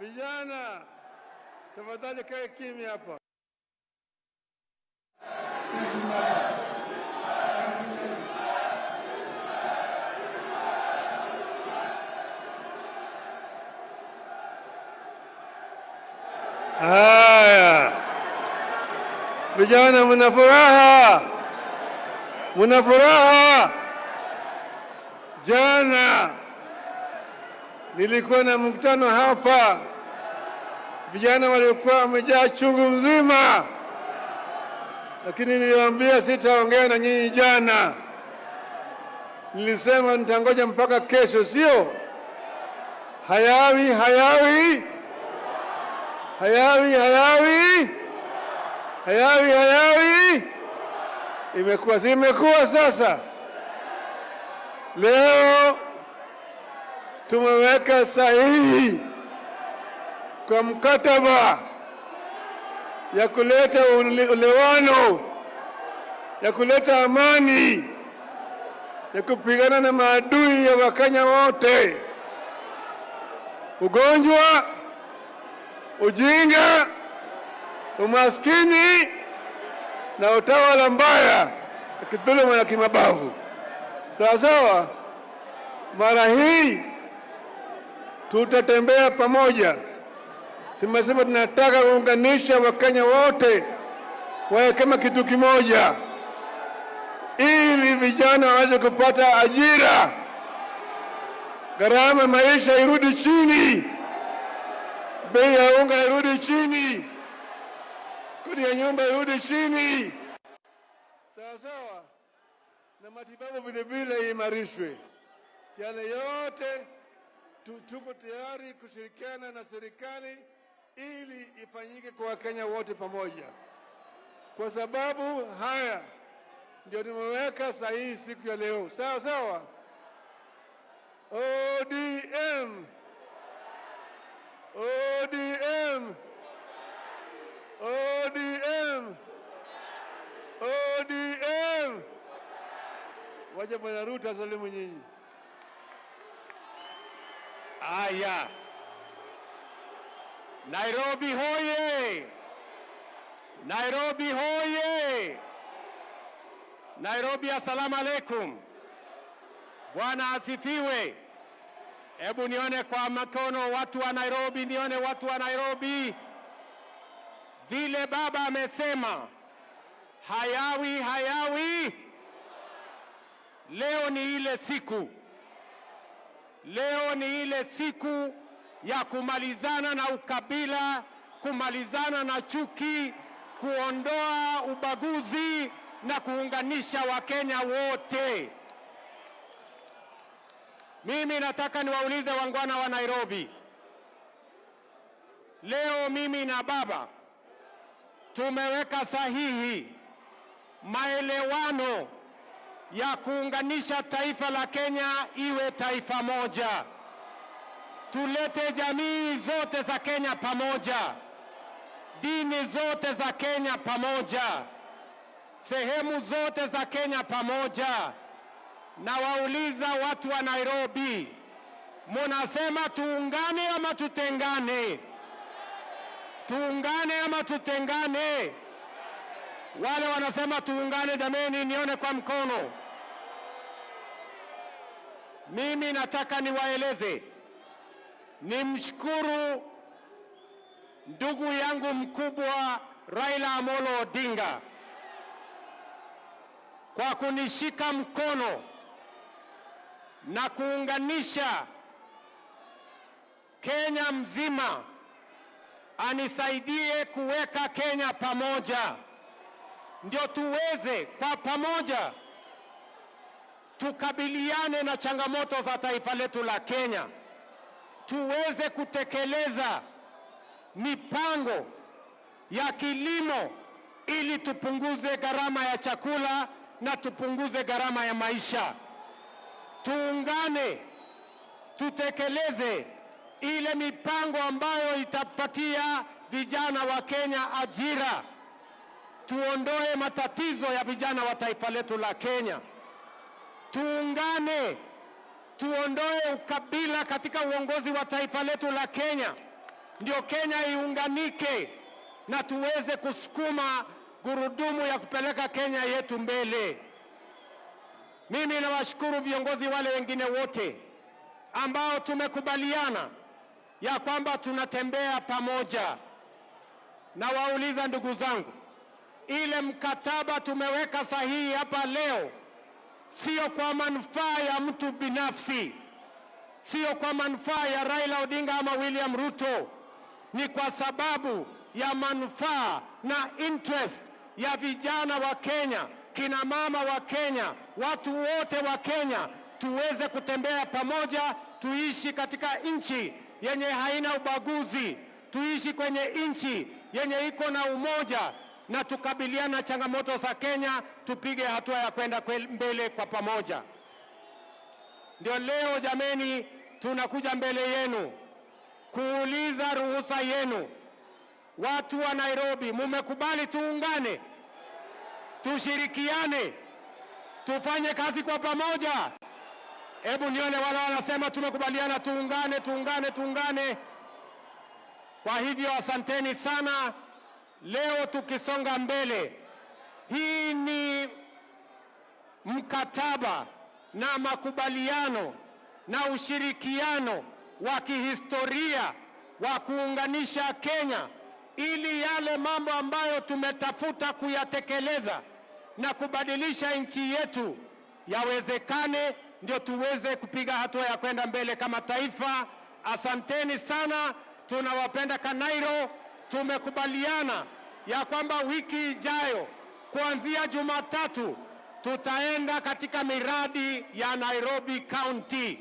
Vijana. Tafadhali kae kimya hapa. Haya. Vijana mna furaha? Mna furaha? Jana nilikuwa na mkutano hapa. Vijana walikuwa wamejaa chungu mzima. Lakini niliwaambia sitaongea na nyinyi jana. Nilisema nitangoja mpaka kesho, sio? Hayawi. Imekuwa sasa. Leo tumeweka sahihi kwa mkataba ya kuleta uelewano, ya kuleta amani, ya kupigana na maadui ya Wakenya wote. Ugonjwa, ujinga, umaskini na utawala mbaya, kidhuluma na kimabavu. Sawa. Mara hii tutatembea pamoja. Tumesema tunataka kuunganisha Wakenya wote wawe kama kitu kimoja, ili vijana waweze kupata ajira, gharama maisha irudi chini, bei ya unga irudi chini, kodi ya nyumba irudi chini, sawa, na matibabu vile vile imarishwe. Yale yote tuko tayari kushirikiana na serikali ili ifanyike kwa Wakenya wote pamoja. Kwa sababu haya ndio tumeweka sahihi siku ya leo. Sawa sawa. ODM. ODM. ODM. ODM. Wacha Bwana Ruto asalimu nyinyi. Aya. Nairobi hoye! Nairobi hoye! Nairobi, assalamu alaikum. Bwana asifiwe. Hebu nione kwa mkono watu wa Nairobi, nione watu wa Nairobi. Vile baba amesema, hayawi hayawi. Leo ni ile siku. Leo ni ile siku ya kumalizana na ukabila, kumalizana na chuki, kuondoa ubaguzi na kuunganisha Wakenya wote. Mimi nataka niwaulize wangwana wa Nairobi. Leo mimi na baba tumeweka sahihi maelewano ya kuunganisha taifa la Kenya iwe taifa moja. Tulete jamii zote za Kenya pamoja, dini zote za Kenya pamoja, sehemu zote za Kenya pamoja. Na wauliza watu wa Nairobi, munasema tuungane ama tutengane? Tuungane ama tutengane? Wale wanasema tuungane, jameni, nione kwa mkono. Mimi nataka niwaeleze, nimshukuru ndugu yangu mkubwa Raila Amolo Odinga kwa kunishika mkono na kuunganisha Kenya mzima, anisaidie kuweka Kenya pamoja, ndio tuweze kwa pamoja tukabiliane na changamoto za taifa letu la Kenya, tuweze kutekeleza mipango ya kilimo ili tupunguze gharama ya chakula na tupunguze gharama ya maisha. Tuungane, tutekeleze ile mipango ambayo itapatia vijana wa Kenya ajira. Tuondoe matatizo ya vijana wa taifa letu la Kenya. Tuungane, tuondoe ukabila katika uongozi wa taifa letu la Kenya, ndio Kenya iunganike na tuweze kusukuma gurudumu ya kupeleka Kenya yetu mbele. Mimi nawashukuru viongozi wale wengine wote ambao tumekubaliana ya kwamba tunatembea pamoja. Na wauliza ndugu zangu, ile mkataba tumeweka sahihi hapa leo sio kwa manufaa ya mtu binafsi, sio kwa manufaa ya Raila Odinga ama William Ruto, ni kwa sababu ya manufaa na interest ya vijana wa Kenya, kina mama wa Kenya, watu wote wa Kenya. Tuweze kutembea pamoja, tuishi katika nchi yenye haina ubaguzi, tuishi kwenye nchi yenye iko na umoja, na tukabiliana changamoto za Kenya, tupige hatua ya kwenda mbele kwa pamoja. Ndio leo jameni, tunakuja mbele yenu kuuliza ruhusa yenu. Watu wa Nairobi, mumekubali tuungane, tushirikiane, tufanye kazi kwa pamoja? Hebu nione wale wanasema tumekubaliana tuungane, tuungane, tuungane. Kwa hivyo asanteni sana. Leo tukisonga mbele, hii ni mkataba na makubaliano na ushirikiano wa kihistoria wa kuunganisha Kenya, ili yale mambo ambayo tumetafuta kuyatekeleza na kubadilisha nchi yetu yawezekane, ndio tuweze kupiga hatua ya kwenda mbele kama taifa. Asanteni sana, tunawapenda Kanairo. Tumekubaliana ya kwamba wiki ijayo kuanzia Jumatatu tutaenda katika miradi ya Nairobi County,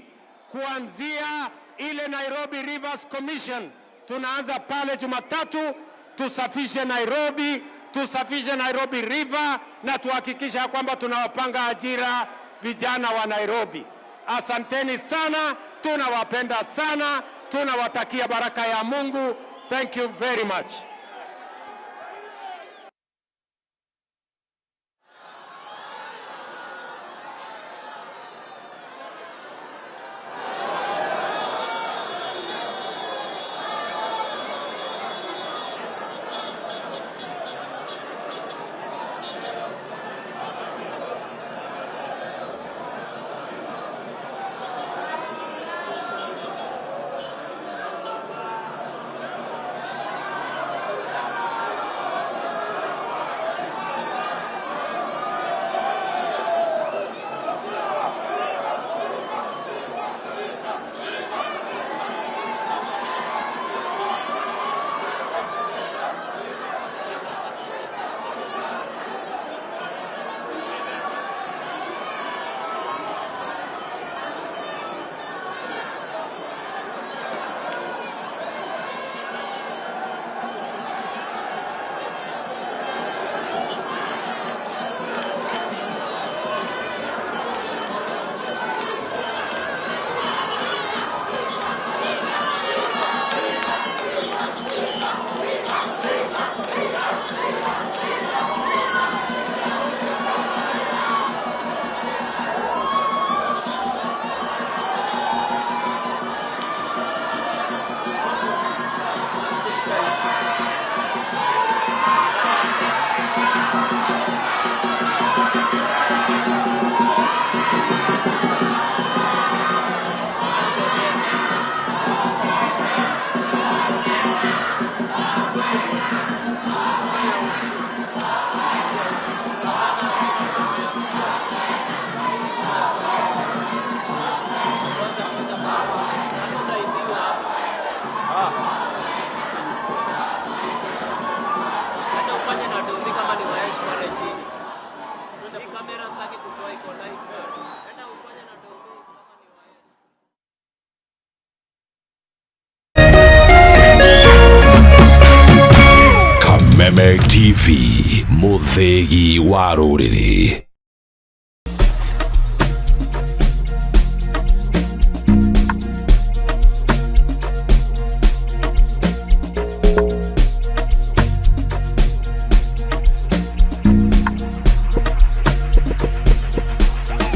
kuanzia ile Nairobi Rivers Commission tunaanza pale Jumatatu, tusafishe Nairobi, tusafishe Nairobi River na tuhakikisha kwamba tunawapanga ajira vijana wa Nairobi. Asanteni sana, tunawapenda sana, tunawatakia baraka ya Mungu. Thank you very much. TV Muthegi wa Rũrĩrĩ.